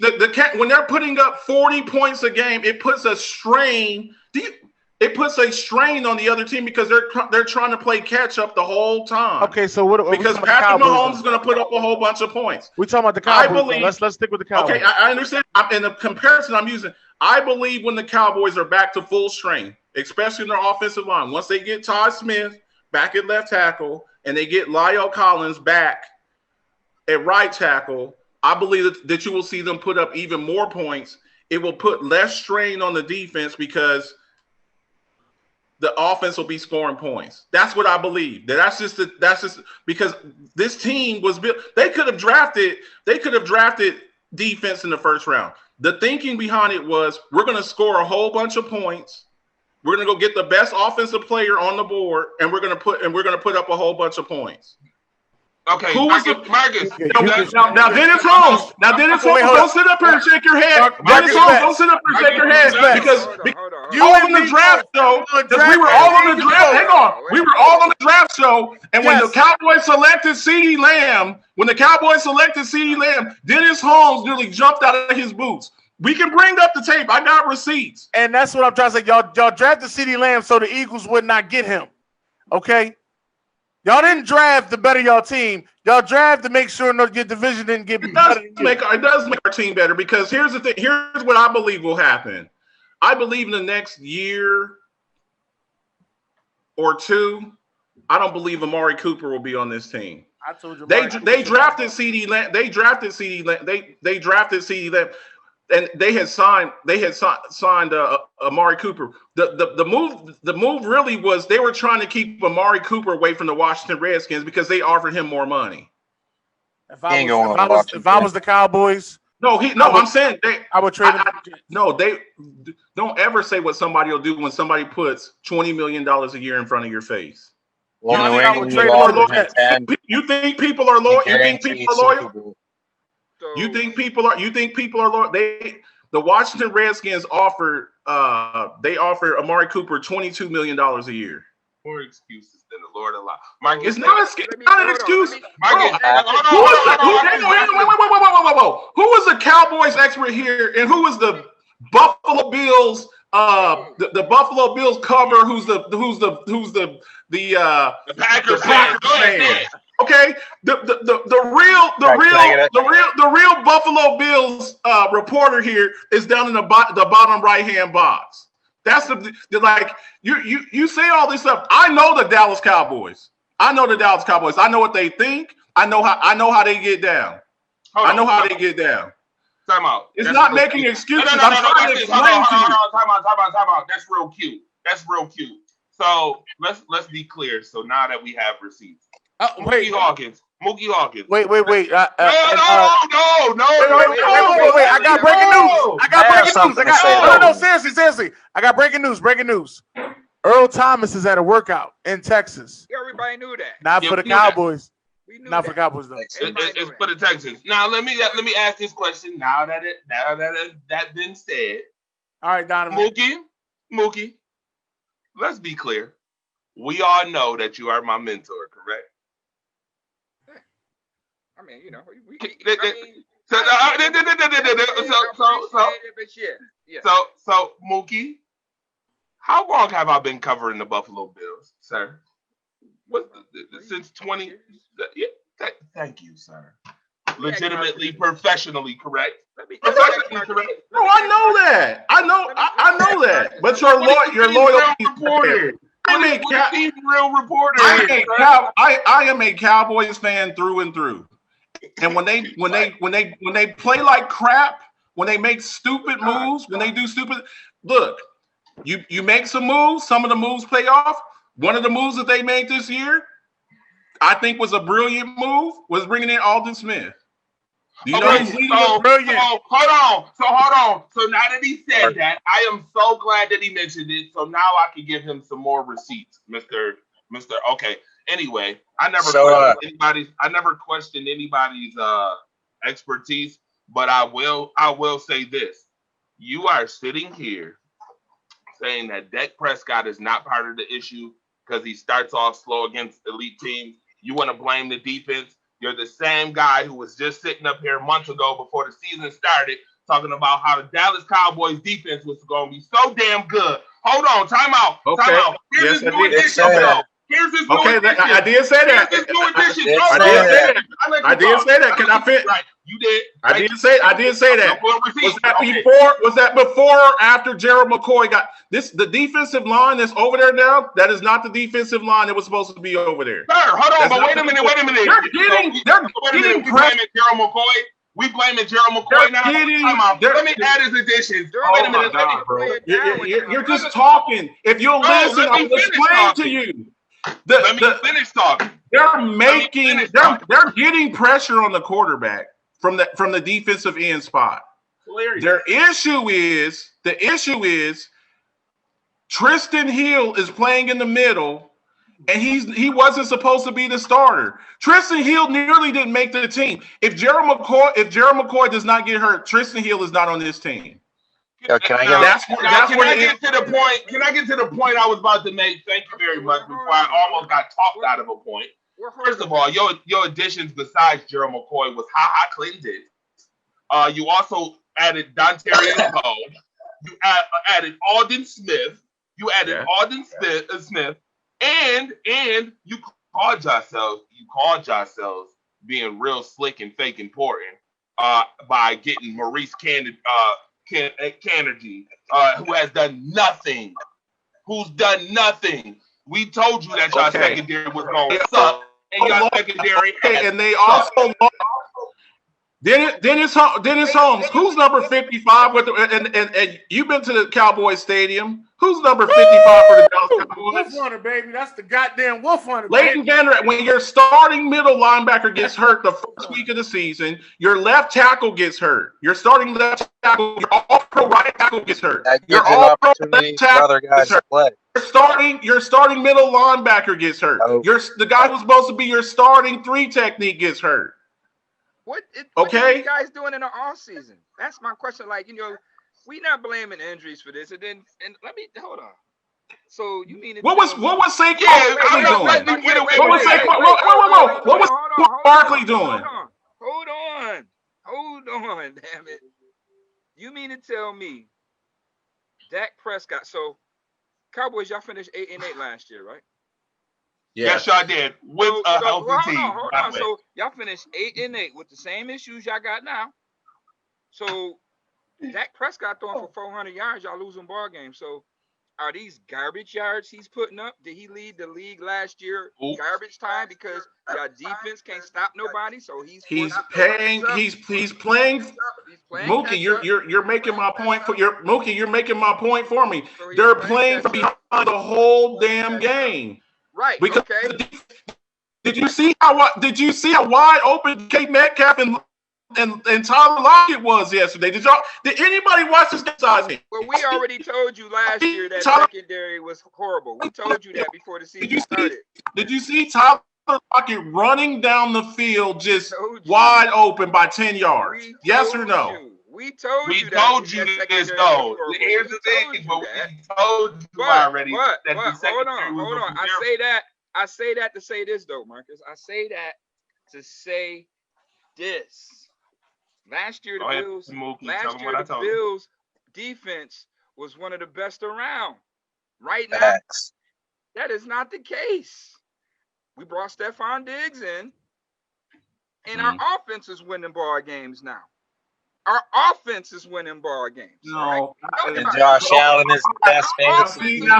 When they're putting up 40 points a game, it puts a strain. It puts a strain on the other team because they're trying to play catch up the whole time. Okay, so because Patrick Mahomes is going to put up a whole bunch of points. We're talking about the Cowboys. Let's stick with the Cowboys. Okay, I understand. In the comparison I'm using, I believe when the Cowboys are back to full strength, especially in their offensive line, once they get Todd Smith back at left tackle and they get Lyle Collins back at right tackle, I believe that you will see them put up even more points. It will put less strain on the defense because the offense will be scoring points. That's what I believe. That's just because this team was built. They could have drafted defense in the first round. The thinking behind it was we're going to score a whole bunch of points. We're going to go get the best offensive player on the board, and we're going to put up a whole bunch of points. Okay, Who was the Marcus? Now, Dennis Holmes. Now, Dennis Holmes, don't sit up here and shake your head. Dennis Holmes, don't sit up here and shake your head because you all on the draft show. Because we were all on the draft. Hang on, we were all on the draft show, and when the Cowboys selected CeeDee Lamb, Dennis Holmes nearly jumped out of his boots. We can bring up the tape. I got receipts. And that's what I'm trying to say. Y'all drafted CeeDee Lamb so the Eagles would not get him. Okay? Y'all didn't draft to better y'all team. Y'all draft to make sure your division didn't get better. It does make our team better because here's the thing. Here's what I believe will happen. I believe in the next year or two, I don't believe Amari Cooper will be on this team. I told you they drafted CeeDee Lamb. They drafted CeeDee Lamb. And they had signed Amari Cooper. The move really was they were trying to keep Amari Cooper away from the Washington Redskins because they offered him more money. If I was the Cowboys, I'm saying I would trade him. They don't ever say what somebody will do when somebody puts $20 million a year in front of your face. You think people are loyal? You think people are loyal? The Washington Redskins offered Amari Cooper $22 million a year. More excuses than the Lord allowed. Marcus, it's not an excuse. Marcus, who was the Cowboys expert here, and who was the Buffalo Bills? The Buffalo Bills cover. Who's the Packers fan? Okay, the real Buffalo Bills reporter here is down in the bottom right hand box. That's you say all this stuff. I know the Dallas Cowboys. I know what they think. I know how they get down. Time out. It's not making excuses. I'm trying to explain to you. Time out. That's real cute. So let's be clear. So now that we have receipts. Mookie Hawkins. Wait. No. Wait. I got breaking news. Seriously. I got breaking news. Earl Thomas is at a workout in Texas. Everybody knew that. Not for the Cowboys. Not for the Cowboys though. It's for the Texans. Now let me ask this question. Now that that's been said. All right, Donovan. Mookie. Let's be clear. We all know that you are my mentor, correct? I mean, So Mookie, how long have I been covering the Buffalo Bills, sir? Since 20? Yeah, thank you, sir. Legitimately, professionally correct. Professionally correct. No, I know that. I know that. But your loyalty reporter. Real reporter. I am a Cowboys fan through and through. And when they play like crap, when they make stupid moves, when they do stupid, look, you make some moves. Some of the moves pay off. One of the moves that they made this year, I think, was a brilliant move. Was bringing in Aldon Smith. Hold on. So now that he said that, I am so glad that he mentioned it. So now I can give him some more receipts, Mr. Okay. Anyway, I never questioned anybody's expertise, but I will say this. You are sitting here saying that Dak Prescott is not part of the issue because he starts off slow against elite teams. You want to blame the defense. You're the same guy who was just sitting up here months ago before the season started talking about how the Dallas Cowboys defense was going to be so damn good. Hold on. Time out. Here's his new addition. I did say that. I did say that. Can I fit? Right. You did. I did say that. Was that before or after Gerald McCoy got this? The defensive line that's over there now, that is not the defensive line that was supposed to be over there. Sir, hold on, but wait a minute. They're getting blaming Gerald McCoy. We blaming Gerald McCoy now. Let me add his additions. Wait a minute. You're just talking. If you'll listen, I'll explain to you. Let me finish talking. They're getting pressure on the quarterback from the defensive end spot. Hilarious. The issue is Tristan Hill is playing in the middle, and he wasn't supposed to be the starter. Tristan Hill nearly didn't make the team. If Gerald McCoy does not get hurt, Tristan Hill is not on this team. Yo, can I get to the point? Can I get to the point I was about to make? Thank you very much. Before I almost got talked out of a point. First of all, your additions besides Gerald McCoy was Ha Clinton did. You also added Dontarius Poe. You added Alden Smith. You added Alden Smith, and you called yourselves being real slick and fake important by getting Maurice Cannergy, who has done nothing. Who's done nothing. We told you that y'all secondary was going to suck, and y'all secondary and they also lost. Dennis Holmes, who's number 55 with and you've been to the Cowboys Stadium. Who's number 55 for the Dallas Cowboys? Wolf Hunter, baby. That's the goddamn Wolf Hunter. Leighton Vander, when your starting middle linebacker gets hurt the first week of the season, your left tackle gets hurt. Your starting left tackle, your all-pro right tackle gets hurt. Your all-pro left tackle gets hurt. Your starting middle linebacker gets hurt. The guy who's supposed to be your starting 3 technique gets hurt. What are you guys doing in the off season? That's my question. Like, we not blaming injuries for this, and let me hold on. So you mean what was Saquon doing? What was Saquon? What was Barkley doing? Hold on, damn it! You mean to tell me Dak Prescott? So Cowboys, y'all finished 8-8 last year, right? Yes, y'all did with a healthy team. Hold on. So y'all finished 8-8 with the same issues y'all got now. So Dak Prescott throwing for 400 yards, y'all losing ball games. So are these garbage yards he's putting up? Did he lead the league last year garbage time because y'all defense can't stop nobody? So he's playing. Mookie, you're making my point for You're making my point for me. They're playing behind the whole damn game. Right. Because did you see how wide open K Metcalf and Tyler Lockett was yesterday? Did anybody watch this game? Well, we already told you last year that secondary was horrible. We told you that before the season started. Did you see Tyler Lockett running down the field just wide open by 10 yards? Yes or no? We told you this though. Here's the thing, but we told you already that the secondary was hold on. I say that to say this though, Marcus. I say that to say this. Last year the Bills defense was one of the best around. Right now, that is not the case. We brought Stephon Diggs in, and our offense is winning ball games now. Our offense is winning ball games. No, right? Josh Allen is the best fantasy. Whoa!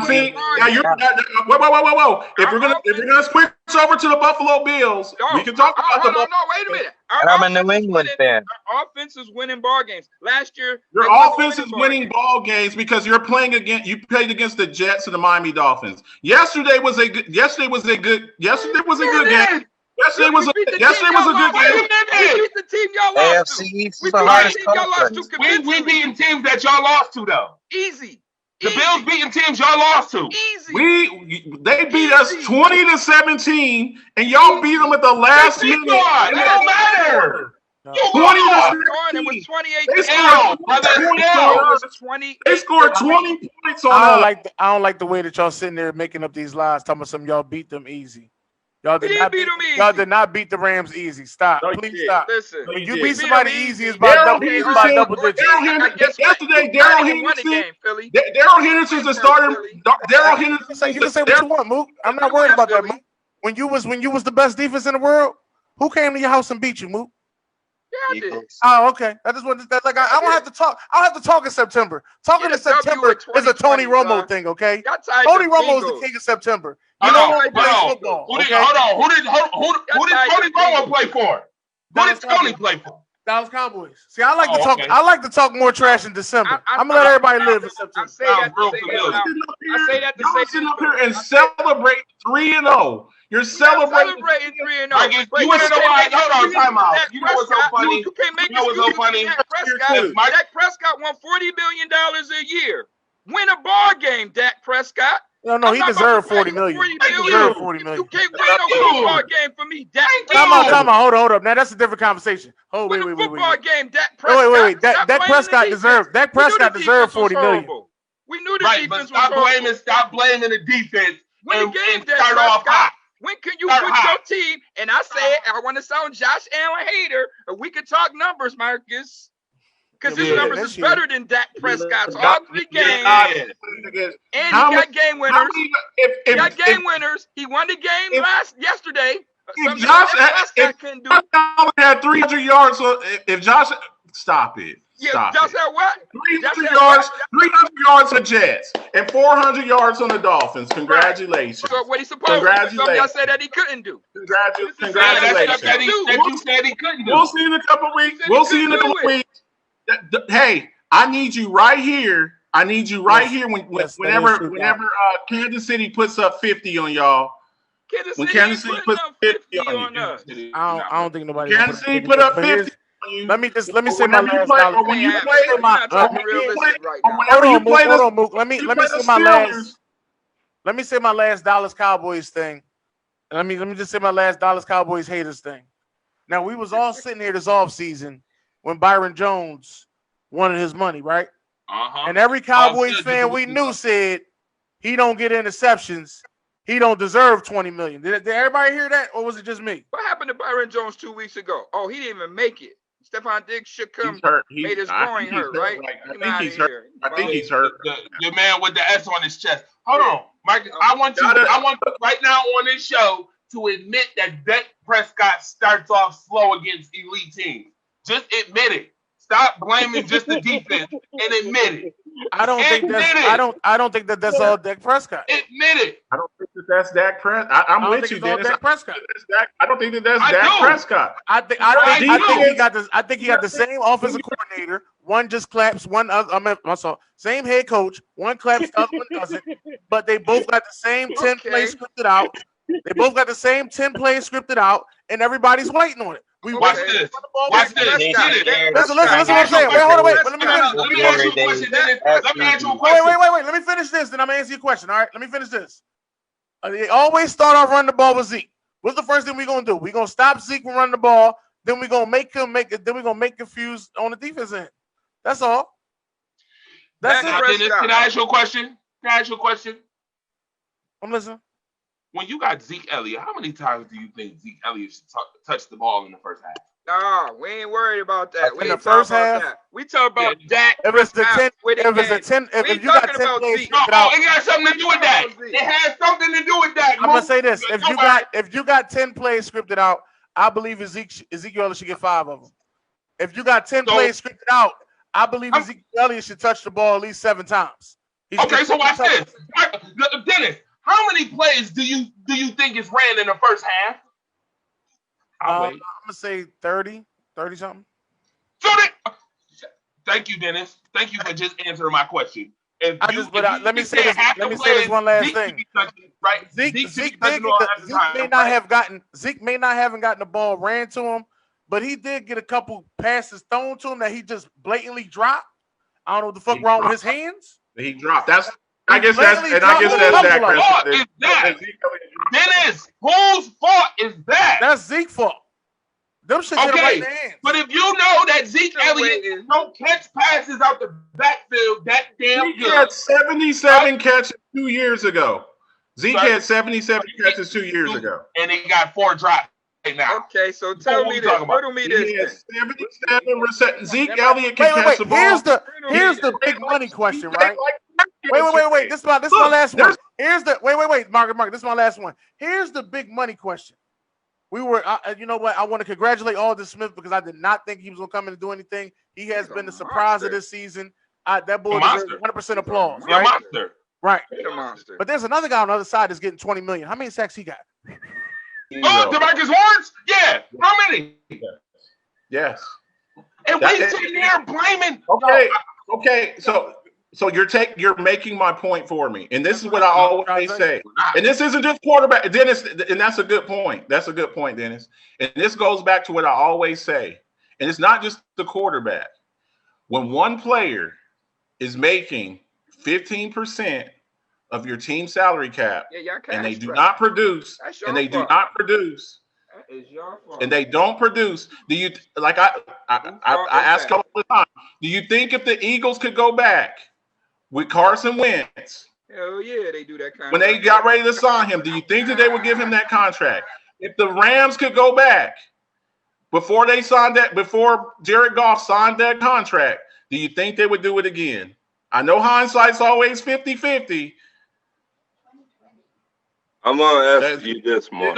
If we're gonna switch over to the Buffalo Bills, we can talk about the Buffalo. No, wait a minute. And I'm a New England fan. Our offense is winning ball games. Last year, your offense is winning ball games because you played against the Jets and the Miami Dolphins. Yesterday was a good game. Yesterday was a good game. We beat the team y'all lost to. AFC East is the hardest conference. We beating teams that y'all lost to though. Easy. The Bills beating teams y'all lost to. Easy. They beat us 20-17, and y'all beat them at the last minute. It don't matter. 20-17. It was 28. They scored 20 points on I don't like the way that y'all sitting there making up these lies, talking about something y'all beat them easy. Y'all did not beat the Rams easy. Stop. Please stop. Listen, when you beat somebody easy, it's by double digits. Yesterday, Darrell Henderson's the starter. Darrell Henderson. You can say what you want, Mook. I'm not worried about that, Mook. When you was the best defense in the world, who came to your house and beat you, Mook? Yeah, I did. Oh, okay. I just wanted that. Like I don't have to talk. I'll have to talk in September. Talking in September is a Tony Romo thing, okay? Tony Romo is the king of September. You know what plays football. Who did Tony Romo play for? Who did Tony play for? Dallas Cowboys. See, I like to talk. Okay. I like to talk more trash in December. I'm gonna let everybody live in September. I say that to say sit up here and celebrate 3-0. You're celebrating 3-0. You want to know why? Hold on, time out. You know what's so funny? You can't make so funny. Dak Prescott won $40 billion a year. Win a ball game, Dak Prescott. No, he deserved $40 million. He deserved $40 million. You can't win no football game for me, Dak. Time out. Hold up. Now that's a different conversation. Wait. Football game, Dak Prescott. Wait. Dak Prescott deserved $40 million. We knew the right, defense but stop blaming the defense and start off hot. When can you put your team? And I said, I want to sound Josh Allen hater, but we could talk numbers, Marcus. Because his numbers is better than Dak Prescott's all 3 games. And he got game winners. He got game winners. He won the game yesterday. If Josh had 300 yards, if Josh, stop it. Yeah, Josh had what? 300 yards on the Jets and 400 yards on the Dolphins. Congratulations. So what he supposed to do? Some of y'all said that he couldn't do. Congratulations. That you said he couldn't do. We'll see in a couple of weeks. Hey, I need you right here. Whenever Kansas City puts up 50 on y'all. Kansas City puts up 50 on you. I don't think nobody. Kansas City put up 50. Let me say my last dollar. When you play, hold on, Mook. Let me say my last. Let me say my last Dallas Cowboys thing. Let me just say my last Dallas Cowboys haters thing. Now we was all sitting here this offseason when Byron Jones wanted his money, right? And every Cowboys fan we knew said he don't get interceptions. He don't deserve $20 million. Did everybody hear that, or was it just me? What happened to Byron Jones 2 weeks ago? Oh, he didn't even make it. Stephon Diggs should come. Made his groin hurt, right? I think he's hurt. The man with the S on his chest. Hold on, Mike. I want you right now on this show to admit that Dak Prescott starts off slow against elite teams. Just admit it. Stop blaming just the defense and admit it. I don't think that's all Dak Prescott. Admit it. I don't think that's Dak Prescott. I'm with you, Dennis. I don't think that's Dak Prescott. I think he got the same offensive coordinator. One just claps, one other. Same head coach. One claps, the other one doesn't. But they both got the same 10 plays scripted out. And everybody's waiting on it. Watch this. Listen what I'm saying. Wait, hold on, wait. Let me ask you a question. Wait. Let me finish this, then I'm gonna answer your question. All right, let me finish this. They always start off running the ball with Zeke. What's the first thing we're gonna do? We're gonna stop Zeke from running the ball. Then we're gonna make confused on the defense end. That's all. That's it. Can I ask you a question? I'm listening. When you got Zeke Elliott, how many times do you think Zeke Elliott should touch the ball in the first half? No, we ain't worried about that. In the first half, we talk about Dak. If it's the 10, if you got 10 plays scripted out, it got something to do with that. It has something to do with that. I'm gonna say this: if you got 10 plays scripted out, I believe Ezekiel Elliott should get 5 of them. If you got 10 plays scripted out, I believe Ezekiel Elliott should touch the ball at least 7 times. Okay, so watch this, Dennis. How many plays do you think is ran in the first half? I'm gonna say 30 something. Thank you, Dennis. Thank you for just answering my question. Let me say this one last thing. Zeke may not have gotten the ball ran to him, but he did get a couple passes thrown to him that he just blatantly dropped. I don't know what the fuck wrong with his hands. He dropped. I guess that's Dak Prescott. Is that? Dennis, whose fault is that? That's Zeke's fault. Them shit hit him right in the hands. But if you know that Zeke Elliott don't catch passes out the backfield that damn good. He had 77 catches 2 years ago. Zeke had 77 catches 2 years ago. And he got 4 drops right now. Okay, so tell me this. Riddle me this. He has 77 Zeke Elliott can catch the ball. Here's the big money question, right? Wait. This is my last one. Wait, Margaret. This is my last one. Here's the big money question. You know what? I want to congratulate Aldon Smith because I did not think he was going to come in and do anything. He has been the surprise of this season. That boy deserves 100% applause, right? Monster. Right. He's a monster. But there's another guy on the other side that's getting $20 million. How many sacks he got? DeMarcus Lawrence? Yeah. How many? Yes. And we sitting here blaming. Okay. So you're making my point for me, and this is what I always say. And this isn't just quarterback, Dennis. And that's a good point. That's a good point, Dennis. And this goes back to what I always say. And it's not just the quarterback. When one player is making 15% of your team salary cap, Yeah, y'all and they cash do strapped. not produce, That's your and they do fault. not produce, That is your fault. and they don't produce, do you like I ask all the time? Do you think if the Eagles could go back with Carson Wentz, hell yeah, they do that kind when of they got ready to sign him, do you think that they would give him that contract? If the Rams could go back before Jared Goff signed that contract, do you think they would do it again? I know hindsight's always 50-50. I'm gonna ask you this, Mark.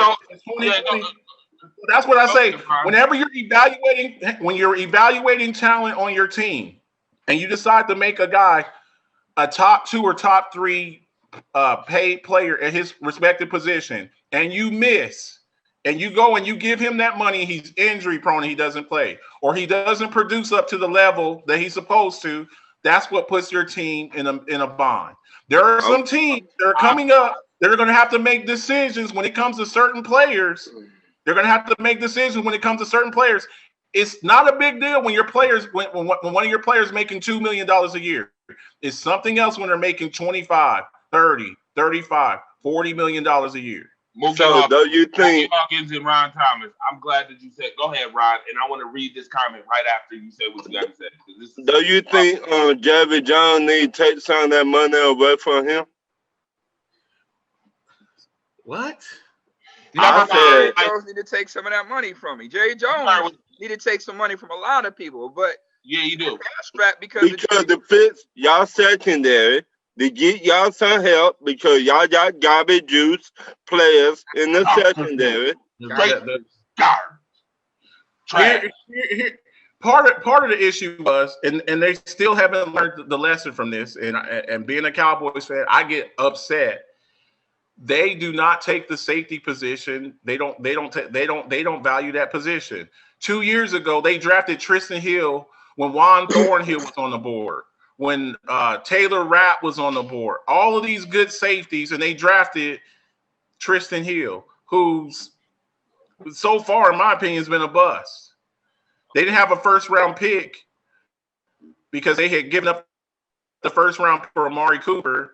That's what I say. Whenever you're evaluating talent on your team, and you decide to make a guy a top 2 or top 3 paid player at his respective position, and you miss, and you go and you give him that money, he's injury prone, he doesn't play, or he doesn't produce up to the level that he's supposed to, that's what puts your team in a bind. There are some teams that are coming up that are going to have to make decisions when it comes to certain players. They're going to have to make decisions when it comes to certain players. It's not a big deal when your players, when one of your players making $2 million a year. It's something else when they're making 25, 30, 35, $40 million a year. So do you think Hawkins and Ron Thomas? I'm glad that you said. Go ahead, Ron, and I want to read this comment right after you say what you got to say. Do you think Jerry Jones need to take some of that money away from him? What? I Jerry Jones need to take some of that money from me. Jerry Jones need to take some money from a lot of people, but yeah, you do. Because the fits y'all secondary to get y'all some help because y'all got garbage juice players in the secondary. Part of the issue was, and they still haven't learned the lesson from this. And being a Cowboys fan, I get upset. They do not take the safety position. They don't value that position. 2 years ago, they drafted Tristan Hill when Juan Thornhill was on the board, when Taylor Rapp was on the board. All of these good safeties, and they drafted Tristan Hill, who's so far, in my opinion, has been a bust. They didn't have a first-round pick because they had given up the first round for Amari Cooper.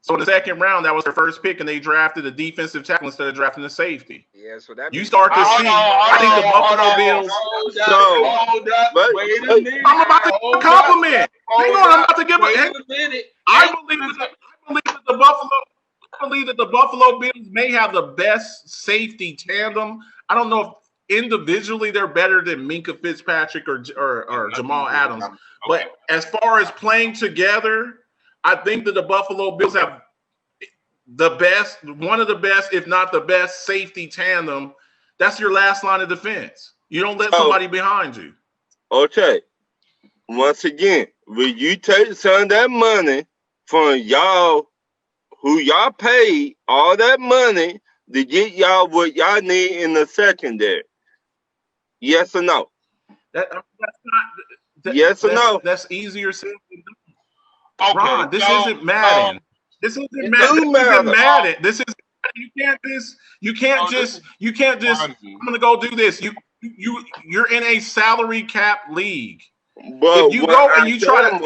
So in the second round, that was their first pick, and they drafted a defensive tackle instead of drafting a safety. Yeah, so that you start to see. I think the Buffalo Bills. Wait a minute. I'm about to compliment. Hang on, I'm about to give a. I believe that the Buffalo Bills may have the best safety tandem. I don't know if individually they're better than Minka Fitzpatrick or Jamal Adams, but as far as playing together, I think that the Buffalo Bills have the best, one of the best, if not the best, safety tandem. That's your last line of defense. You don't let somebody behind you. Okay. Once again, will you take some of that money from y'all, who y'all paid all that money to get y'all what y'all need in the secondary? Yes or no? That's not. Yes or no? That's easier said than done. Okay, Ron, this isn't Madden. This isn't Madden. This is you can't just I'm gonna go do this. You're in a salary cap league. But if you go and you try to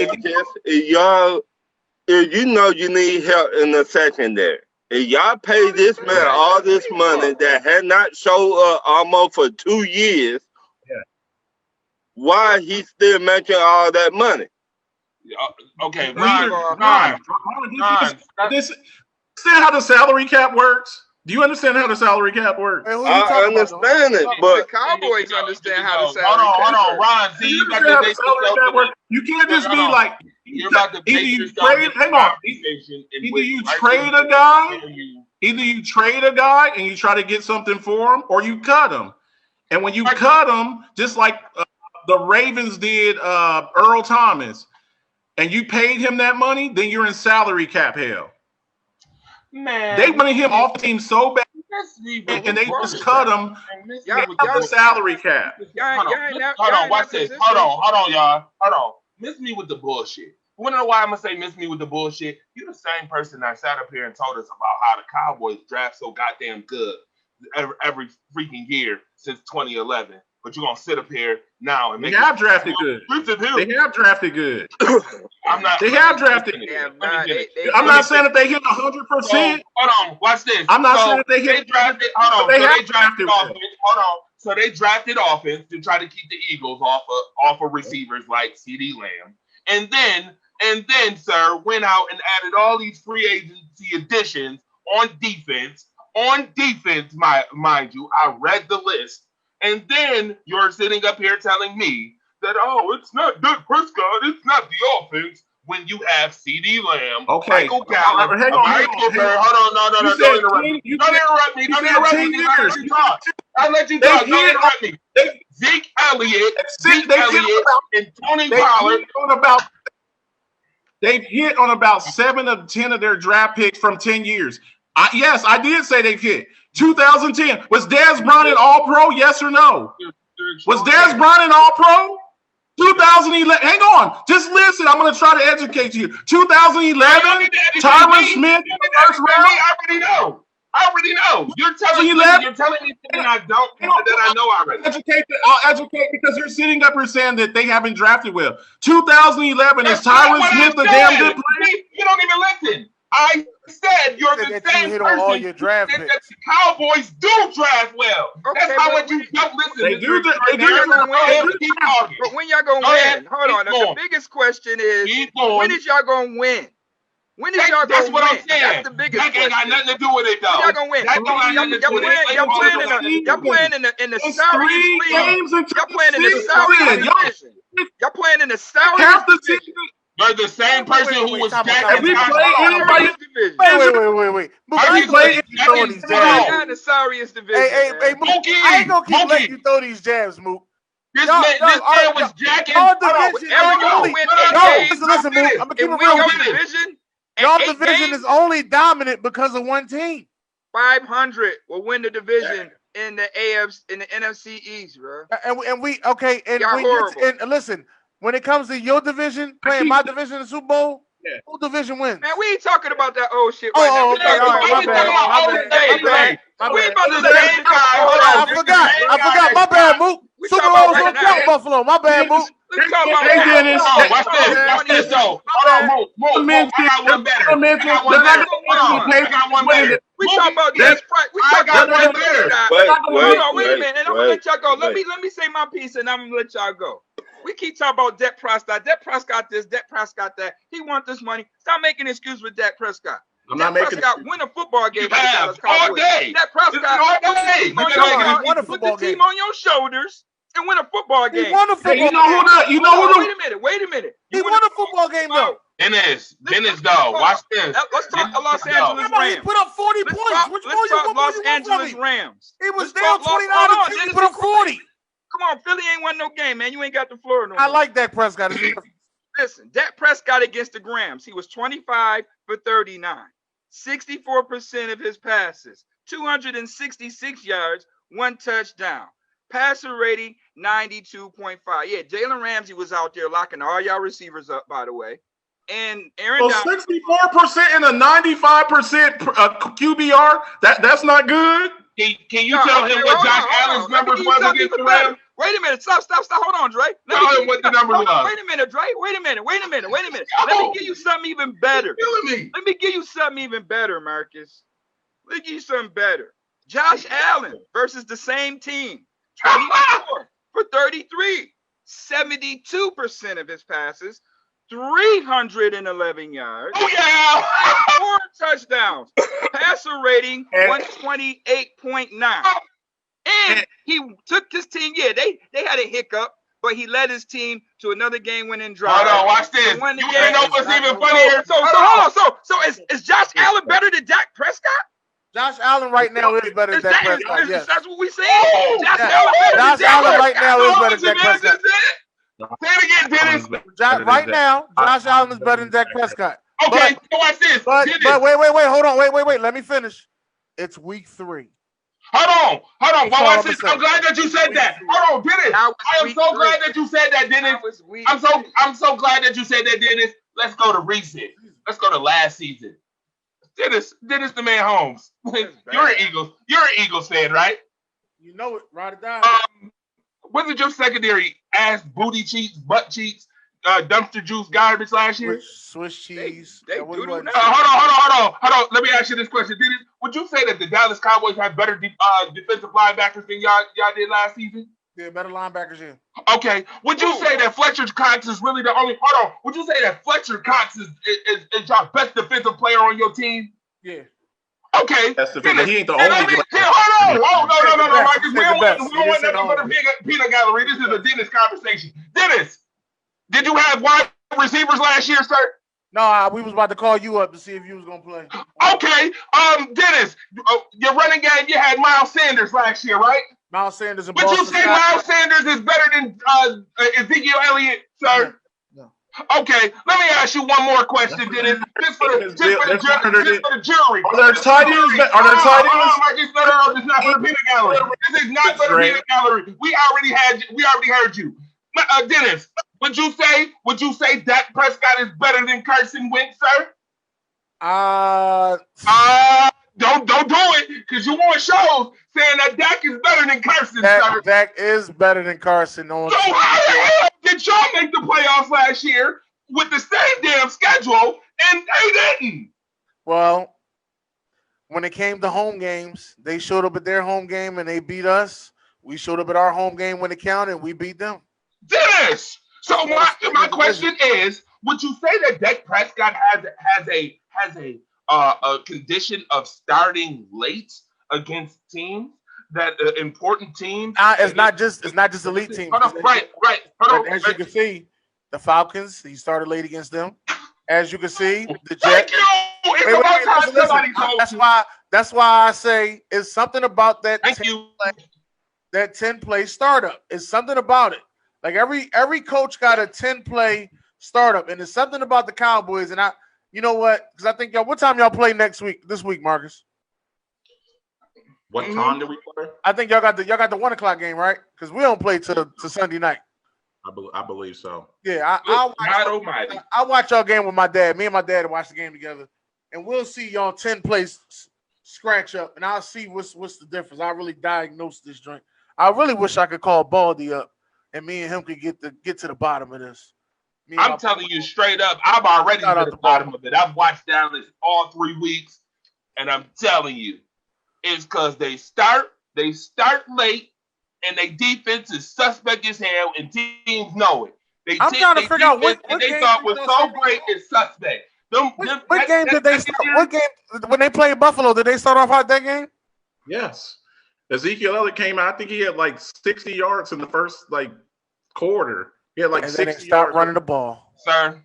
if you know you need help in the secondary, if y'all pay this man all this money that had not showed up almost for 2 years, why he still making all that money? Okay, Ron. This understand how the salary cap works? Do you understand how the salary cap works? I understand it, but the Cowboys understand how the salary Hold on, Ron. See, you got to base yourself. You can't just be like you're about to either you trade. Hang on. Either you trade a guy. Either you trade a guy and you try to get something for him, or you cut him. And when you cut him, just like the Ravens did Earl Thomas, and you paid him that money, then you're in salary cap hell. Man, they wanted him off the team so bad, and they just cut him. The salary cap. Hold on, watch this. Hold on, y'all. Hold on. Miss me with the bullshit. You wanna know why I'm gonna say miss me with the bullshit? You're the same person that sat up here and told us about how the Cowboys draft so goddamn good every freaking year since 2011. but you're gonna sit up here now and They make have drafted good. They have drafted good. I'm not. They have drafted. I'm not saying that they hit 100%. Hold on, watch this. I'm not saying that they hit. They drafted. Hold on. They They drafted offense. Hold on. So they drafted offense to try to keep the Eagles off of receivers like CeeDee Lamb, and then, sir, went out and added all these free agency additions on defense. On defense, mind you, I read the list, and then you're sitting up here telling me that it's not Dak Prescott, it's not the offense. When you have CeeDee Lamb, Michael Gallup, hang on. Hold on, no, don't interrupt me. Don't interrupt me. Don't interrupt me. I'll let you talk. I'll let you talk. Don't interrupt me. Zeke Elliott, and Tony Pollard. They've hit on about 7 of 10 of their draft picks from 10 years. Yes, I did say they've hit. 2010. Was Dez Bryant an All-Pro? Yes or no? Was Dez Bryant an All-Pro? 2011. Hang on. Just listen. I'm going to try to educate you. 2011. Tyron Smith. I already know. You're telling me something I don't that I know already. I'll educate because you're sitting up here saying that they haven't drafted well. 2011 is Tyron Smith a damn good player? You don't even listen. I said you're the same person all your draft that the Cowboys do draft well. That's how much you don't listen. They do. But when y'all gonna win? Hold on. The biggest question is when is y'all gonna win? When is y'all gonna win? That's what I'm saying. That's the biggest question. That ain't got nothing to do with it though. Y'all gonna win? Y'all playing in the Saudi League. Y'all playing in the Saudi division. Y'all playing in the Saudi division. You're the same person who was Have we played anybody? Wait. Have you played throwing these jabs? Not in the Saudi division. Hey, Mook, I ain't gonna keep letting you throw these jabs, Mook. This man was jacking. Listen, Mook. I'm gonna keep it real with you. Y'all division is only dominant because of one team. 500 will win the division in the NFC East, bro. And listen. When it comes to your division, playing my division in the Super Bowl, who division wins? Man, we ain't talking about that old shit right now. My bad. I forgot. My bad, Mook. Super Bowls don't count, Buffalo. My bad, Mook. Hey, Dennis. Watch this, though. Hold on, Mook. I got one better. I got one better. We talking about this price. We talking about one better. Hold on, wait a minute. And I'm gonna let y'all go. Let me say my piece, and I'm gonna let y'all go. We keep talking about Dak Prescott. Dak Prescott this, Dak Prescott that. He want this money. Stop making excuses with Dak Prescott. Dak Prescott win a football game. All day. Dak Prescott put the team on your shoulders and win a football game. He won a football game. Wait a minute. He won a football game though. Dennis, though. Watch this. Let's talk Los Angeles Rams. He put up 40 points. Let's talk Los Angeles Rams. He was down 29. He put up 40. Come on, Philly ain't won no game, man. You ain't got the floor no more. I like Dak Prescott. Listen, Dak Prescott against the Rams. He was 25 for 39. 64% of his passes. 266 yards, 1 touchdown. Passer rating, 92.5. Yeah, Jalen Ramsey was out there locking all y'all receivers up, by the way. And Aaron Donald. 64% and a 95% QBR? That's not good? Can you tell him what Josh Allen's numbers was against the Rams? Wait a minute. Stop. Hold on, Dre. Tell him what the number was. Wait a minute, Dre. Wait a minute. Let me give you something even better. Let me give you something even better, Marcus. Let me give you something better. Josh Allen versus the same team. 24 for 33. 72% of his passes. 311 yards. Oh, yeah. 4 touchdowns. Passer rating, 128.9. And he took his team. Yeah, they had a hiccup, but he led his team to another game-winning drive. Hold on, watch this. You know what's even funnier? So is Josh Allen better than Dak Prescott? Josh Allen right now is better than Dak Prescott. Yes. That's what we saying. Josh Allen right now is better than Dak Prescott. Say it again, Dennis. Right now, Josh Allen is better than Dak Prescott. Okay, so watch this. But wait, hold on. Wait. Let me finish. It's week 3. Hold on. Watch this. I'm glad that you said that. Hold on, Dennis. I am so glad that you said that, Dennis. I'm so glad that you said that, Dennis. Let's go to recent. Let's go to last season. Dennis the man Holmes. You're an Eagles fan, right? You know it. Ride it down. Wasn't your secondary ass booty cheeks, butt cheeks, dumpster juice garbage last year? Swiss cheese. They hold on. Let me ask you this question. Would you say that the Dallas Cowboys have better defensive linebackers than y'all did last season? Yeah, better linebackers, yeah. Okay. Would you say that Fletcher Cox is really the only? Hold on. Would you say that Fletcher Cox is your best defensive player on your team? Yeah. Okay. That's the thing. He ain't the only. Hold on. No, Marcus. We don't want nothing but a peanut gallery. This is a Dennis conversation. Dennis, did you have wide receivers last year, sir? No, we was about to call you up to see if you was gonna play. Okay. Dennis, your running game, you had Miles Sanders last year, right? Miles Sanders. Would you say Miles Sanders is better than Ezekiel Elliott, sir? No. Okay, let me ask you one more question, Dennis. Just for the jury. Are there tight ends? No, this is not for the peanut gallery. This is not for the peanut gallery. We already heard you. Dennis, would you say Dak Prescott is better than Carson Wentz, sir? Don't do it, because you want shows saying that Dak is better than Carson, sir. Dak is better than Carson. So how the hell did y'all make the playoffs last year with the same damn schedule and they didn't? Well, when it came to home games, they showed up at their home game and they beat us. We showed up at our home game when it counted. We beat them. Dennis! So my question is, would you say that Dak Prescott has a condition of starting late against teams that important teams? It's not just elite teams. Right. As you can see, the Falcons, he started late against them. As you can see, the Jets. That's why I say it's something about that. That 10-play startup. It's something about it. Like every coach got a 10-play startup, and it's something about the Cowboys. And you know what? Because I think what time y'all play this week, Marcus? What time do we play? I think y'all got the 1:00 game, right? Because we don't play to Sunday night. I believe so. Yeah, I watch y'all game with my dad. Me and my dad watch the game together, and we'll see y'all 10 plays scratch up, and I'll see what's the difference. I really diagnose this joint. I really wish I could call Baldy up, and me and him could get to the bottom of this. I'm telling you straight up, I'm already to the bottom of it. I've watched Dallas all 3 weeks, and I'm telling you, it's because they start late, and their defense is suspect as hell, and teams know it. I'm trying to figure out what they thought was so great is suspect. What game did they start? What game when they played Buffalo? Did they start off hot that game? Yes. Ezekiel Elliott came out. I think he had like 60 yards in the first quarter. He had and 60 yards. Stop running the ball, sir.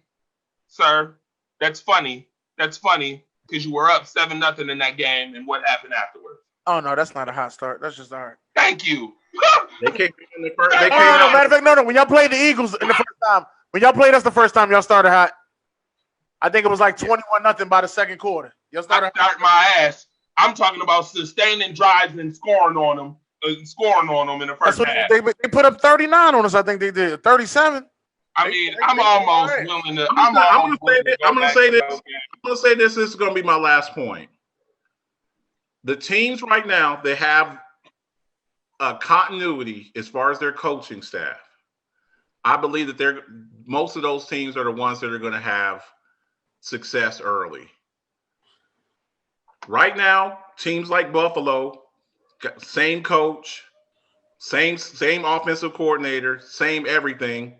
That's funny because you were up 7-0 in that game, and what happened afterwards? Oh no, that's not a hot start. That's just all right. Thank you. They came in the first. Matter of fact, no. When y'all played the Eagles in the first time, when y'all played us the first time, y'all started hot. I think it was like 21-0 by the second quarter. Y'all started my ass. I'm talking about sustaining drives and scoring on them in the first half. They put up 39 on us. I think they did 37. I mean, I'm almost willing to. I'm going to say this. This is going to be my last point. The teams right now, they have a continuity as far as their coaching staff. I believe that most of those teams are the ones that are going to have success early. Right now, teams like Buffalo, same coach, same offensive coordinator, same everything.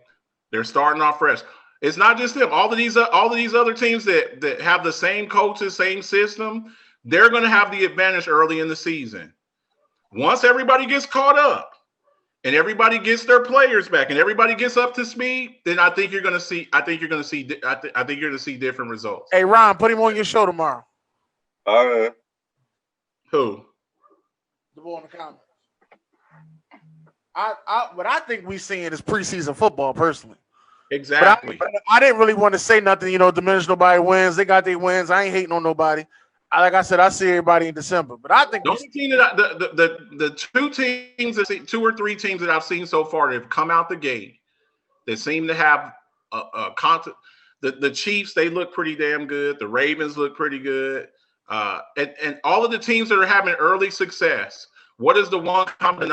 They're starting off fresh. It's not just them. All of these other teams that have the same coaches, same system, they're going to have the advantage early in the season. Once everybody gets caught up and everybody gets their players back and everybody gets up to speed, then I think you're going to see different results. Hey, Ron, put him on your show tomorrow. All right. Who? The boy in the comments. What I think we're seeing is preseason football, personally. Exactly. But I didn't really want to say nothing, diminish nobody wins. They got their wins. I ain't hating on nobody. Like I said, I see everybody in December. But I think the only team that the 2 or 3 teams that I've seen so far that have come out the gate that seem to have a content. The Chiefs, they look pretty damn good. The Ravens look pretty good. And all of the teams that are having early success, what is the one common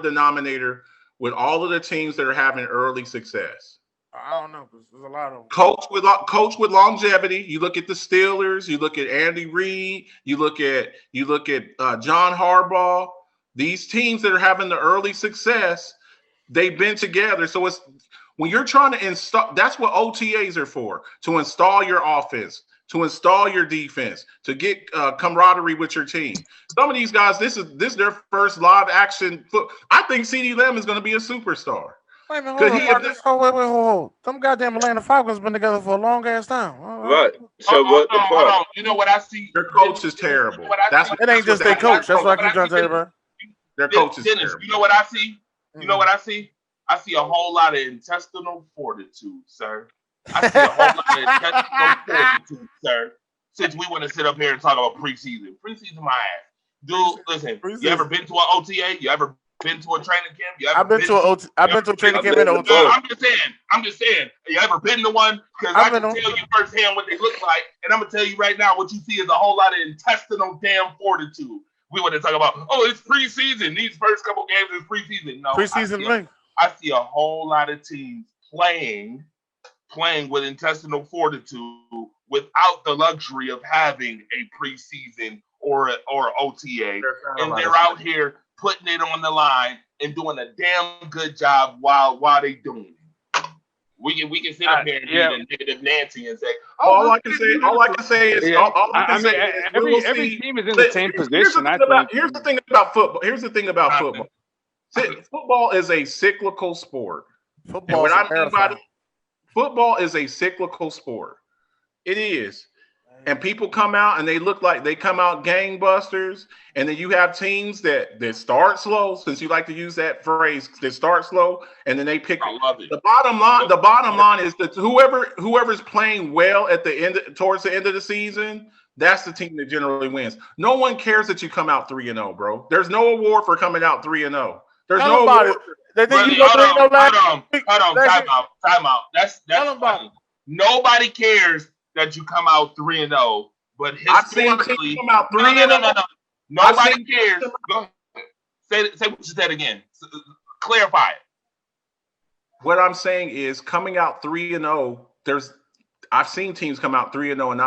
denominator with all of the teams that are having early success? I don't know, because there's a lot of them. Coach with longevity. You look at the Steelers. You look at Andy Reid. You look at John Harbaugh. These teams that are having the early success, they've been together. So it's when you're trying to install. That's what OTAs are for, to install your offense, to install your defense, to get camaraderie with your team. Some of these guys, this is their first live action. I think CeeDee Lamb is going to be a superstar. Wait a minute, hold. Them goddamn Atlanta Falcons been together for a long ass time. Right. So what the fuck? You know what I see? Their coach is terrible. It ain't just their coach. That's what I keep trying to tell you, bro. Their coach is Dennis, terrible. you know what I see? You know what I see? I see a whole lot of intestinal fortitude, sir. I see a whole lot of intestinal fortitude, sir. Since we want to sit up here and talk about preseason. Preseason my ass. Dude, listen, you ever been to an OTA? You ever been to a training camp? I've been to a training camp in OTA. I'm just saying. You ever been to one? Because I can tell you firsthand what they look like, and I'm gonna tell you right now what you see is a whole lot of intestinal damn fortitude. We want to talk about, it's preseason. These first couple games is preseason. No, preseason. I see a whole lot of teams playing with intestinal fortitude without the luxury of having a preseason or OTA, and they're out here putting it on the line and doing a damn good job while they doing it. We can sit up here and be a negative Nancy and say, all I can say is every team is in the same position. Here's the thing about football. Football is a cyclical sport. Football is a cyclical sport. It is. And people come out and they look like they come out gangbusters. And then you have teams that start slow, since you like to use that phrase, that start slow, and then they pick. I love it. The bottom line is that whoever's playing well at the end, towards the end of the season, that's the team that generally wins. No one cares that you come out 3-0, bro. There's no award for coming out 3-0. There's no award. Hold on, time out. That's funny. Nobody cares that you come out 3-0, but historically, come out 3-0. Nobody cares. Go ahead. Say what you said again. Clarify it. What I'm saying is, coming out 3-0. I've seen teams come out 3-0 and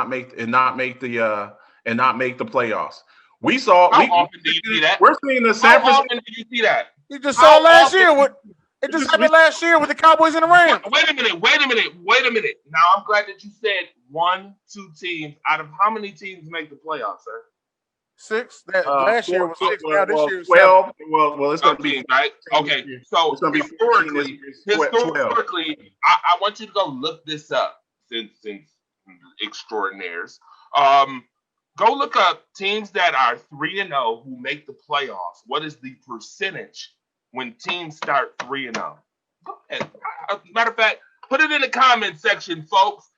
not make the playoffs. How often do you see that? We're seeing the San Francisco. How often do you see that? You just saw last year it just happened last year with the Cowboys and the Rams. Wait a minute. Now I'm glad that you said 1-2 teams. Out of how many teams make the playoffs, sir? 6. Last year was 6. Now this year is 12. Well, it's going to be right. Okay, so it's going to be historically, I want you to go look this up since extraordinaires. Go look up teams that are 3-0 who make the playoffs. What is the percentage when teams start 3-0? Matter of fact, put it in the comment section, folks.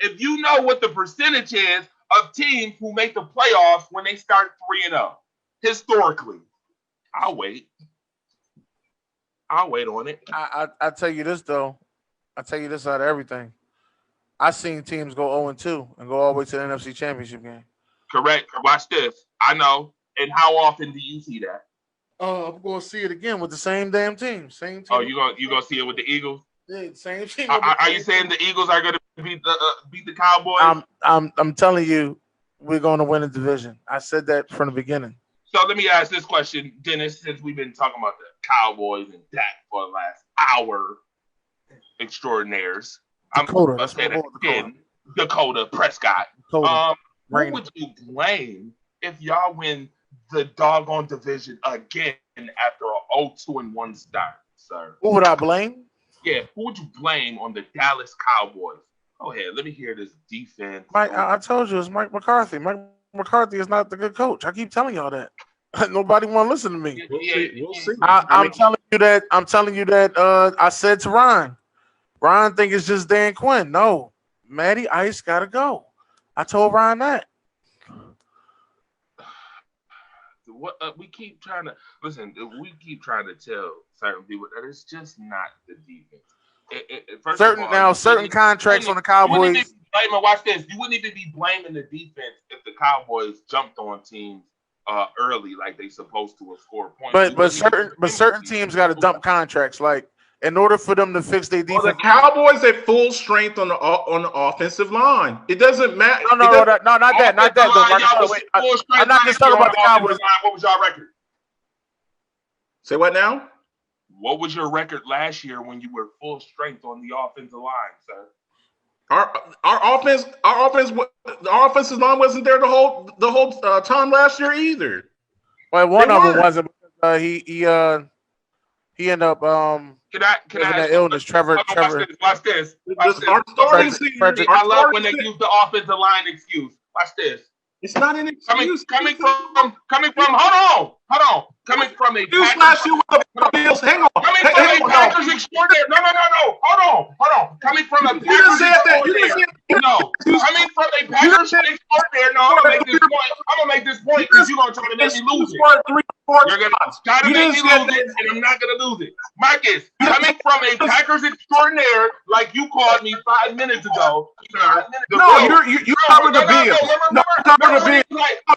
If you know what the percentage is of teams who make the playoffs when they start 3-0, historically, I'll wait on it. I tell you this though. I tell you this out of everything. I've seen teams go 0-2 and go all the way to the NFC Championship game. Correct. Watch this. I know. And how often do you see that? I'm going to see it again with the same damn team. Same team. Oh, you gonna see it with the Eagles? Yeah, same team. Are you saying the Eagles are going to beat the Cowboys? I'm telling you, we're going to win the division. I said that from the beginning. So let me ask this question, Dennis, since we've been talking about the Cowboys and Dak for the last hour, extraordinaires. Dakota Prescott. Who would you blame if y'all win the doggone division again after an 0-2-1 start, sir? Who would I blame? Yeah, who would you blame on the Dallas Cowboys? Go ahead, let me hear this defense. Mike, I told you it's Mike McCarthy. Mike McCarthy is not the good coach. I keep telling y'all that. Nobody want to listen to me. We'll see. I'm telling you that. I said to Ryan. Ryan think it's just Dan Quinn. No, Matty Ice gotta go. I told Ryan that. We keep trying to listen. We keep trying to tell certain people that it's just not the defense. Certain contracts on the Cowboys. Watch this. You wouldn't even be blaming the defense if the Cowboys jumped on teams early like they supposed to score points. But certain teams got to dump contracts. Like in order for them to fix their defense. Well, the Cowboys at full strength on the offensive line. It doesn't matter. No, not that. Not that. I'm not just talking about the Cowboys. What was your record? Say what now? What was your record last year when you were full strength on the offensive line, sir? Our offensive line wasn't there the whole time last year either. Well, one of them wasn't. He ended up Can I that illness. Trevor. Watch this. Our starting seniors, I love when they use the offensive line excuse. Watch this. It's not an excuse. Coming from. Hold on. Coming from a Packers. Bills. Hang on. Coming from a Packers extraordinary. No. Hold on. Coming from a Packers extraordinary. No. Coming from a Packers extraordinary. No, I'm gonna make this point because you're gonna try to make me lose it. You're gonna try to make me lose it, and I'm not gonna lose it. Marcus, coming from a Packers extraordinire, like you called me 5 minutes ago. You covered the Bills. No, you covered the Bills.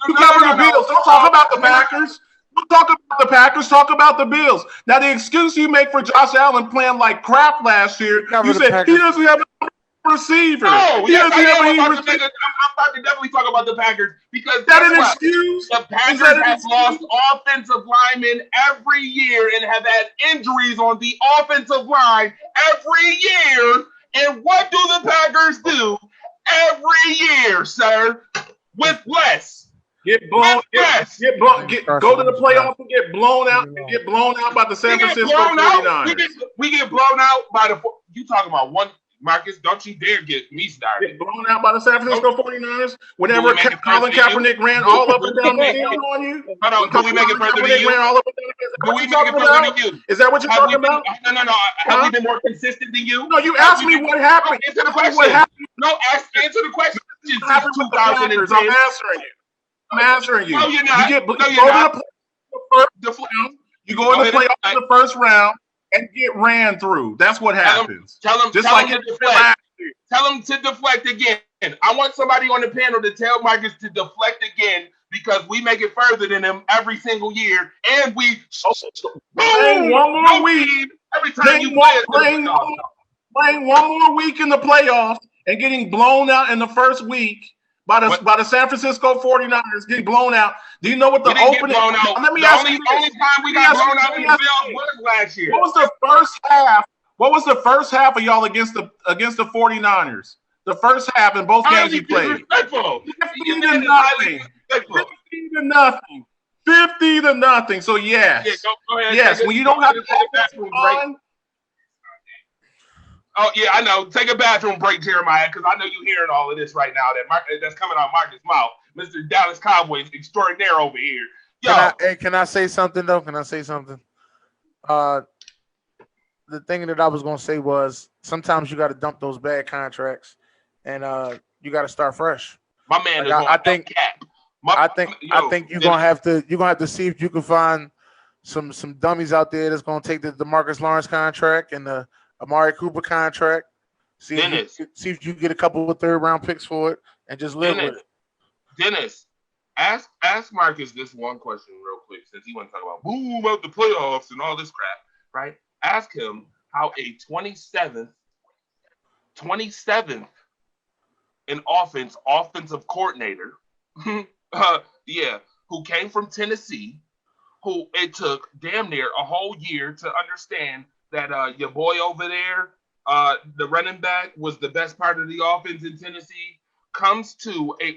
You covered the Bills. Don't talk about the Packers. Don't talk about the Packers. Talk about the Bills. Now, the excuse you make for Josh Allen playing like crap last year, you said he doesn't have a receiver. No, I'm about to definitely talk about the Packers because that an excuse. The Packers have lost offensive linemen every year and have had injuries on the offensive line every year. And what do the Packers do every year, sir? With less. Go to the playoffs and get blown out by the San Francisco 49ers. We get blown out by the. You talking about one, Marcus? Don't you dare get me started. Get blown out by the San Francisco 49ers whenever Colin Kaepernick ran all up and down the field on you. Hold on, do we make it further than you? Do we make it further than you? Is that what you're talking about? No. Have we been more consistent than you? No, you asked me what happened. Answer the question. No, answer the question. Since 2010. I'm answering you. No, you're not. You go in the playoffs in the first round and get ran through. That's what happens. Tell him to deflect again. I want somebody on the panel to tell Marcus to deflect again because we make it further than him every single year, and we playing one more week. Every time you playing one more week in the playoffs and getting blown out in the first week. By the San Francisco 49ers getting blown out. Do you know what the opening? Let me ask you. The only time we got blown out in the playoffs was last year. What was the first half? What was the first half of y'all against the 49ers? The first half in both games you played. 50 to nothing. So yes. Go ahead, yes. When you don't have to take Oh, yeah, I know. Take a bathroom break, Jeremiah, because I know you're hearing all of this right now that's coming out of Marcus' mouth. Mr. Dallas Cowboys extraordinaire over here. Can I say something, though? Can I say something? The thing that I was going to say was sometimes you got to dump those bad contracts, and you got to start fresh. My man I think you're gonna have to see if you can find some dummies out there that's gonna take the DeMarcus Lawrence contract and the Amari Cooper contract. See if you get a couple of third-round picks for it and just live with it. Dennis, ask Marcus this one question real quick since he want to talk about about the playoffs and all this crap, right? Ask him how a 27th in offensive coordinator, who came from Tennessee, who it took damn near a whole year to understand that your boy over there, the running back, was the best part of the offense in Tennessee, comes to a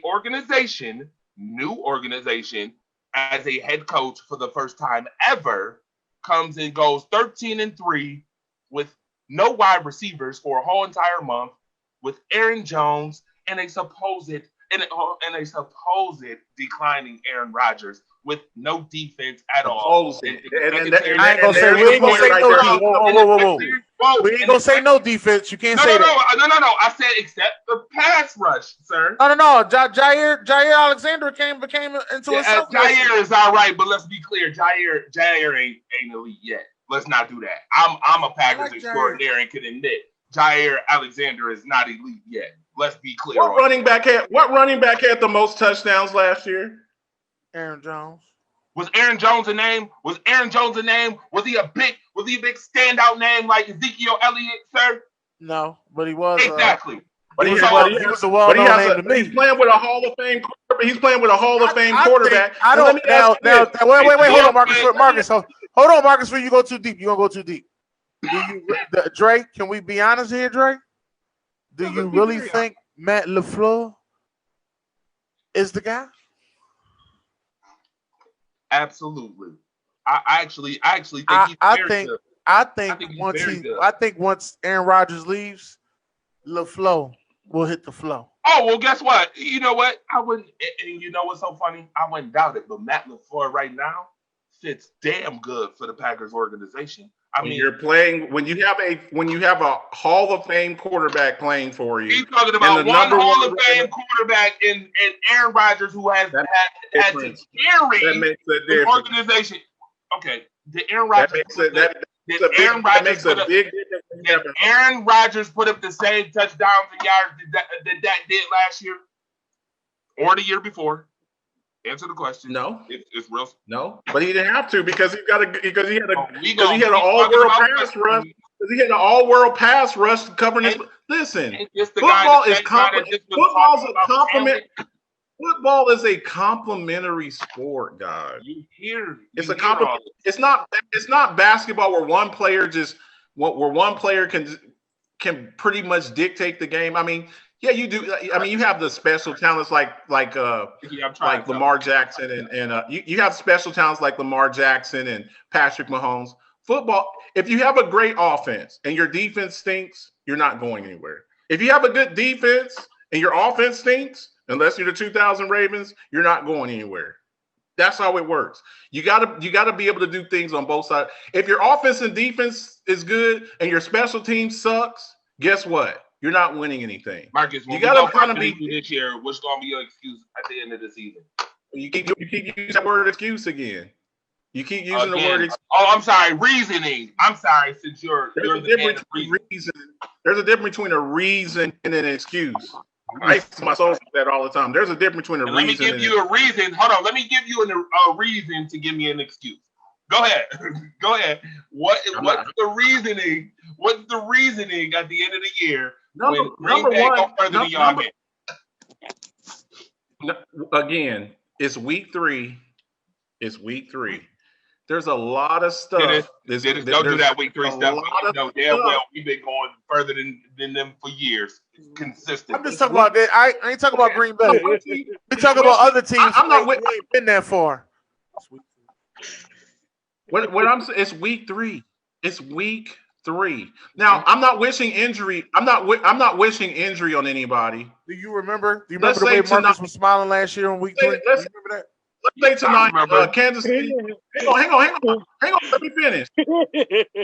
new organization, as a head coach for the first time ever, comes and goes 13-3 with no wide receivers for a whole entire month, with Aaron Jones and a supposed declining Aaron Rodgers with no defense at all. I ain't gonna say we ain't gonna say no. We ain't gonna say no defense. You can't say that. No. I said except the pass rush, sir. No. Jair Alexander became into a. Jair is all right, but let's be clear. Jair ain't elite yet. Let's not do that. I'm a Packers extraordinary and can admit Jair Alexander is not elite yet. Let's be clear. What running back had the most touchdowns last year? Aaron Jones. Was Aaron Jones a name? Was Aaron Jones a name? Was he a big standout name like Ezekiel Elliott, sir? No, but he was exactly. He was a well-known name to me. He's playing with a Hall of Fame quarterback. He's playing with a Hall of Fame quarterback. I don't now. Wait, hold on, Marcus. Hold on, Marcus. Before you go too deep, you're gonna go too deep. Dre, can we be honest here, Dre? Do you really think Matt LaFleur is the guy? Absolutely. I actually think he's very good. I think once Aaron Rodgers leaves, LaFleur will hit the flow. Oh, well, guess what? You know what? I wouldn't, and you know what's so funny? I wouldn't doubt it, but Matt LaFleur right now fits damn good for the Packers organization. When you have a Hall of Fame quarterback playing for you. He's talking about one Hall of Fame quarterback in Aaron Rodgers who has had to carry the organization. Okay, the Aaron Rodgers. Aaron Rodgers put up the same touchdowns and yards that did last year or the year before? Answer the question. No, it's real. No, but he didn't have to because he had an all-world pass rush. Because he had an all-world pass rush covering his. Listen, football is football's a compliment. Football is a complementary sport, guys. It's a compliment. It's not basketball where one player can pretty much dictate the game. I mean, yeah, you do. I mean, you have the special talents like Lamar Jackson and you have special talents like Lamar Jackson and Patrick Mahomes. Football, if you have a great offense and your defense stinks, you're not going anywhere. If you have a good defense and your offense stinks, unless you're the 2000 Ravens, you're not going anywhere. That's how it works. You gotta be able to do things on both sides. If your offense and defense is good and your special team sucks, guess what? You're not winning anything. Marcus, you gotta kind of be this year. What's gonna be your excuse at the end of the season? You keep using that word excuse again. You keep using the word excuse. Oh, I'm sorry, reasoning. I'm sorry, since you're the difference between reason. There's a difference between a reason and an excuse. I used to my soul that all the time. There's a difference between a reason. Let me give you a reason. Hold on. Let me give you a reason to give me an excuse. Go ahead. Go ahead. What's the reasoning? What's the reasoning at the end of the year when Green Bay go further than y'all get? Again, it's week 3. It's week 3. There's a lot of stuff. Don't do that week 3 stuff. No, damn well we've been going further than them for years. Consistent. I'm just talking about that. I ain't talking about Green Bay. We talking about other teams. I'm not ain't been that far. What I'm saying, it's week 3. It's week 3. Now, I'm not wishing injury. I'm not wishing injury on anybody. Do you remember the way Marcus was smiling last year on week 3? Remember that? Let's say tonight, Kansas City. Hang on. Let me finish.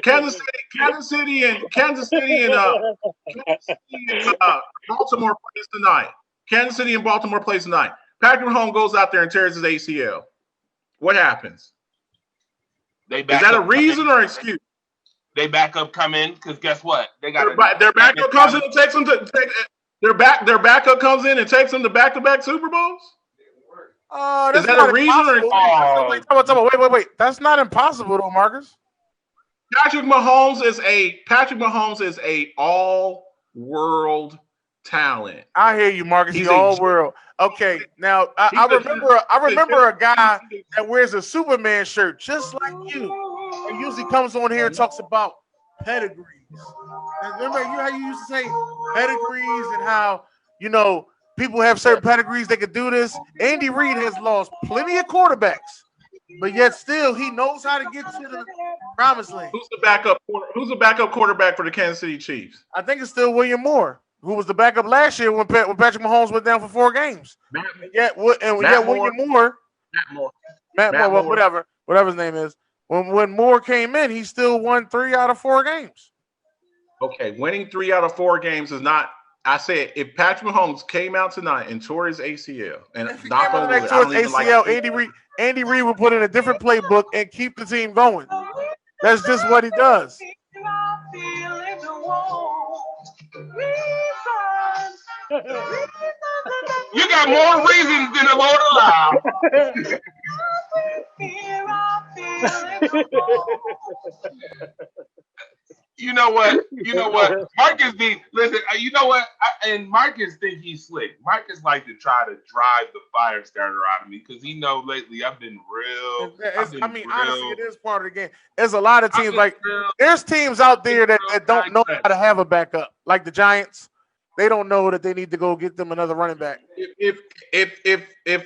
Kansas City and Baltimore plays tonight. Kansas City and Baltimore plays tonight. Patrick Mahomes goes out there and tears his ACL. What happens? Is that a reason or excuse? They backup come in because guess what? They got their backup comes in and takes them to take their backup comes in and takes them to back-to-back Super Bowls. Is that a reason or wait? That's not impossible though, Marcus. Patrick Mahomes is a all-world talent. I hear you, Marcus. He's all-world. Okay, now I remember a guy that wears a Superman shirt just like you, and usually comes on here and talks about pedigrees. And remember how you used to say pedigrees and how people have certain pedigrees that could do this. Andy Reid has lost plenty of quarterbacks, but yet still he knows how to get to the promised land. Who's the backup quarterback for the Kansas City Chiefs? I think it's still William Moore, who was the backup last year when Patrick Mahomes went down for 4 games. Matt Moore, whatever his name is. When Moore came in, he still won 3 out of 4 games. Okay, winning 3 out of 4 games is not. I said if Patrick Mahomes came out tonight and tore his ACL and knocked on wood, Andy Reid would put in a different playbook and keep the team going. That's just what he does. You got more reasons than the Lord allowed. You know what? Marcus be listen. You know what? And Marcus think he's slick. Marcus like to try to drive the fire starter out of me because he know lately I've been real. Honestly, it is part of the game. There's a lot of teams there's teams out there that don't know how to have a backup, like the Giants. They don't know that they need to go get them another running back. If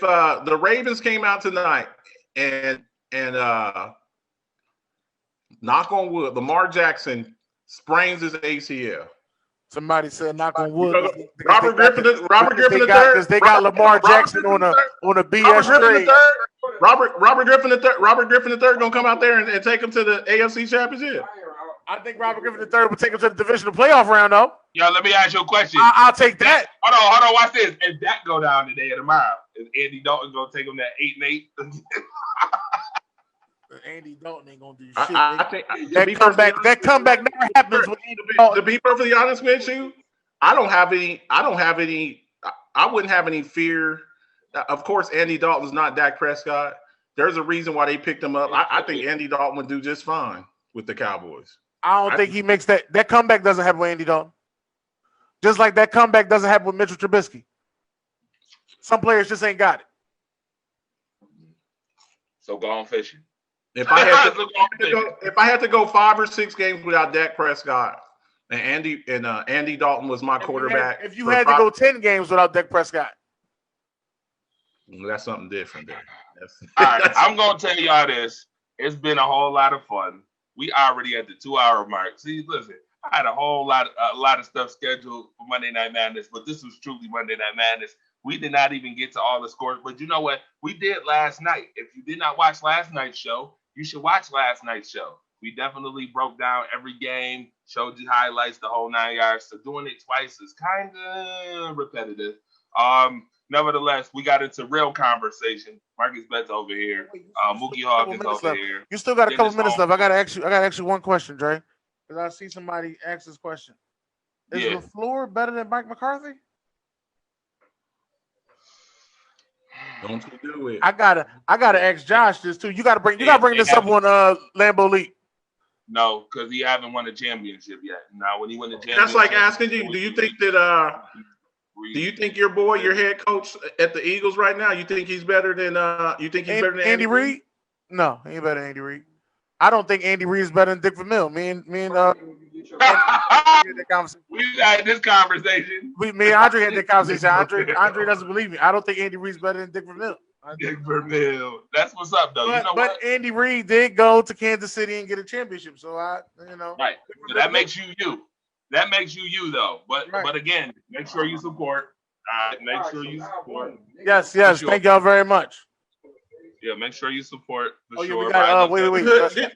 the Ravens came out tonight and knock on wood, Lamar Jackson sprains his ACL. Somebody said knock on wood. Robert Griffin III. Because they got Lamar Jackson on a BS trade. Robert Griffin III gonna come out there and take him to the AFC Championship. I think Robert Griffin III would take him to the divisional playoff round, though. Yo, let me ask you a question. I'll take that. Hold on. Watch this. If that go down today or tomorrow, is Andy Dalton gonna take him that 8-8? Andy Dalton ain't gonna do shit. I think that comeback never happens with Andy Dalton. To be perfectly honest with you, I wouldn't have any fear. Of course, Andy Dalton's not Dak Prescott. There's a reason why they picked him up. I think Andy Dalton would do just fine with the Cowboys. I don't think he makes that comeback doesn't happen with Andy Dalton. Just like that comeback doesn't happen with Mitchell Trubisky. Some players just ain't got it. So go on fishing. If I had to go 5 or 6 games without Dak Prescott and Andy Dalton was my quarterback. If you had to go 10 games without Dak Prescott, that's something different. All right, I'm gonna tell y'all this. It's been a whole lot of fun. We already at the 2-hour mark. See, listen, I had a lot of stuff scheduled for Monday Night Madness, but this was truly Monday Night Madness. We did not even get to all the scores, but you know what? We did last night. If you did not watch last night's show, you should watch last night's show. We definitely broke down every game, showed you highlights, the whole 9 yards. So doing it twice is kind of repetitive. Nevertheless, we got into real conversation. Marcus Betts over here. Mookie Hawk is over here. You still got a couple minutes left. I gotta ask you one question, Dre. Because I see somebody ask this question. Is LaFleur better than Mike McCarthy? Don't you do it. I gotta ask Josh this too. You gotta bring this up on Lambeau League. No, because he haven't won a championship yet. Now when he won the championship, that's like asking you, do you think your boy, your head coach at the Eagles right now, you think he's better than Andy Reid? No, he ain't better than Andy Reid. I don't think Andy Reid is better than Dick Vermeil. Me and we had this conversation. Me and Andre had that conversation. Andre doesn't believe me. I don't think Andy Reid's better than Dick Vermeil. Dick Vermeil. That's what's up, though. But Andy Reid did go to Kansas City and get a championship. So right. So that makes you you. That makes you you, though. But again, make sure you support. Make sure you support. Yes. Sure. Thank y'all very much. Yeah, make sure you support. We got, wait.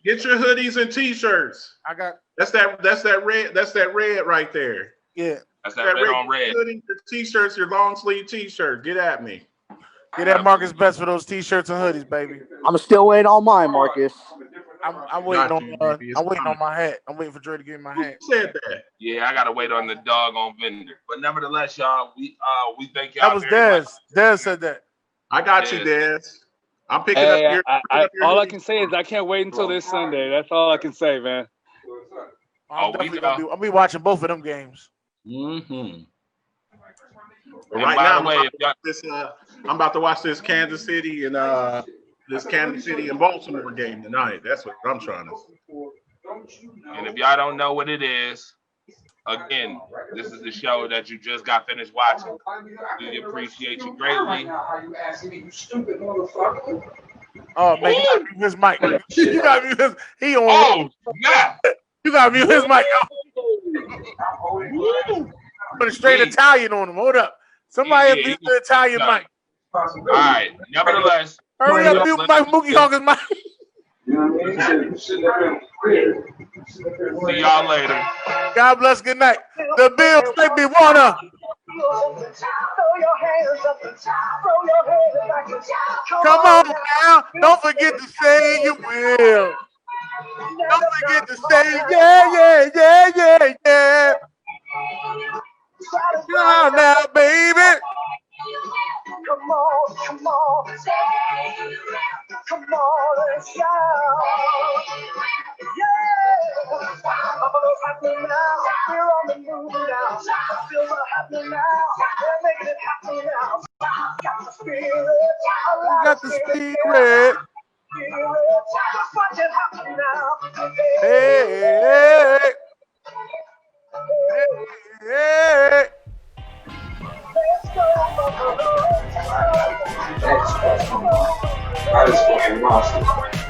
Get your hoodies and t-shirts. I got. That's that red. That's that red right there. Yeah. That's that red on red. Hoodie, your t-shirts, your long sleeve t-shirt. Get at me. Get at Marcus Betts for those t-shirts and hoodies, baby. I'm still waiting on mine, Marcus. I'm waiting on my hat. I'm waiting for Dre to give me my hat. Who said that? Yeah, I gotta wait on the doggone vendor. But nevertheless, y'all, we thank y'all. That was Dez. Dez said that. I got you, Dez. I'm picking up your. All I can say is I can't wait until this Sunday. That's all I can say, man. I'll be watching both of them games. Mm-hmm. Right now, I'm about to watch this Kansas City and Baltimore game tonight. That's what I'm trying to see. And if y'all don't know what it is, again, this is the show that you just got finished watching. We appreciate you greatly. Oh man, you gotta mute his mic. You gotta mute his. He on. Oh, yeah. You gotta mute his mic. Put a straight Italian on him. Hold up. Somebody mute the Italian mic. All right. Nevertheless, hurry up, mute Mike Mookie Hawkins mic. See y'all later. God bless. Good night. The Bills make me wanna. Come on now. Don't forget to say you will. Don't forget to say yeah. Come on now, baby. Come on. Come on, let's go. Who got the spirit? Hey, hey. That's fucking monster.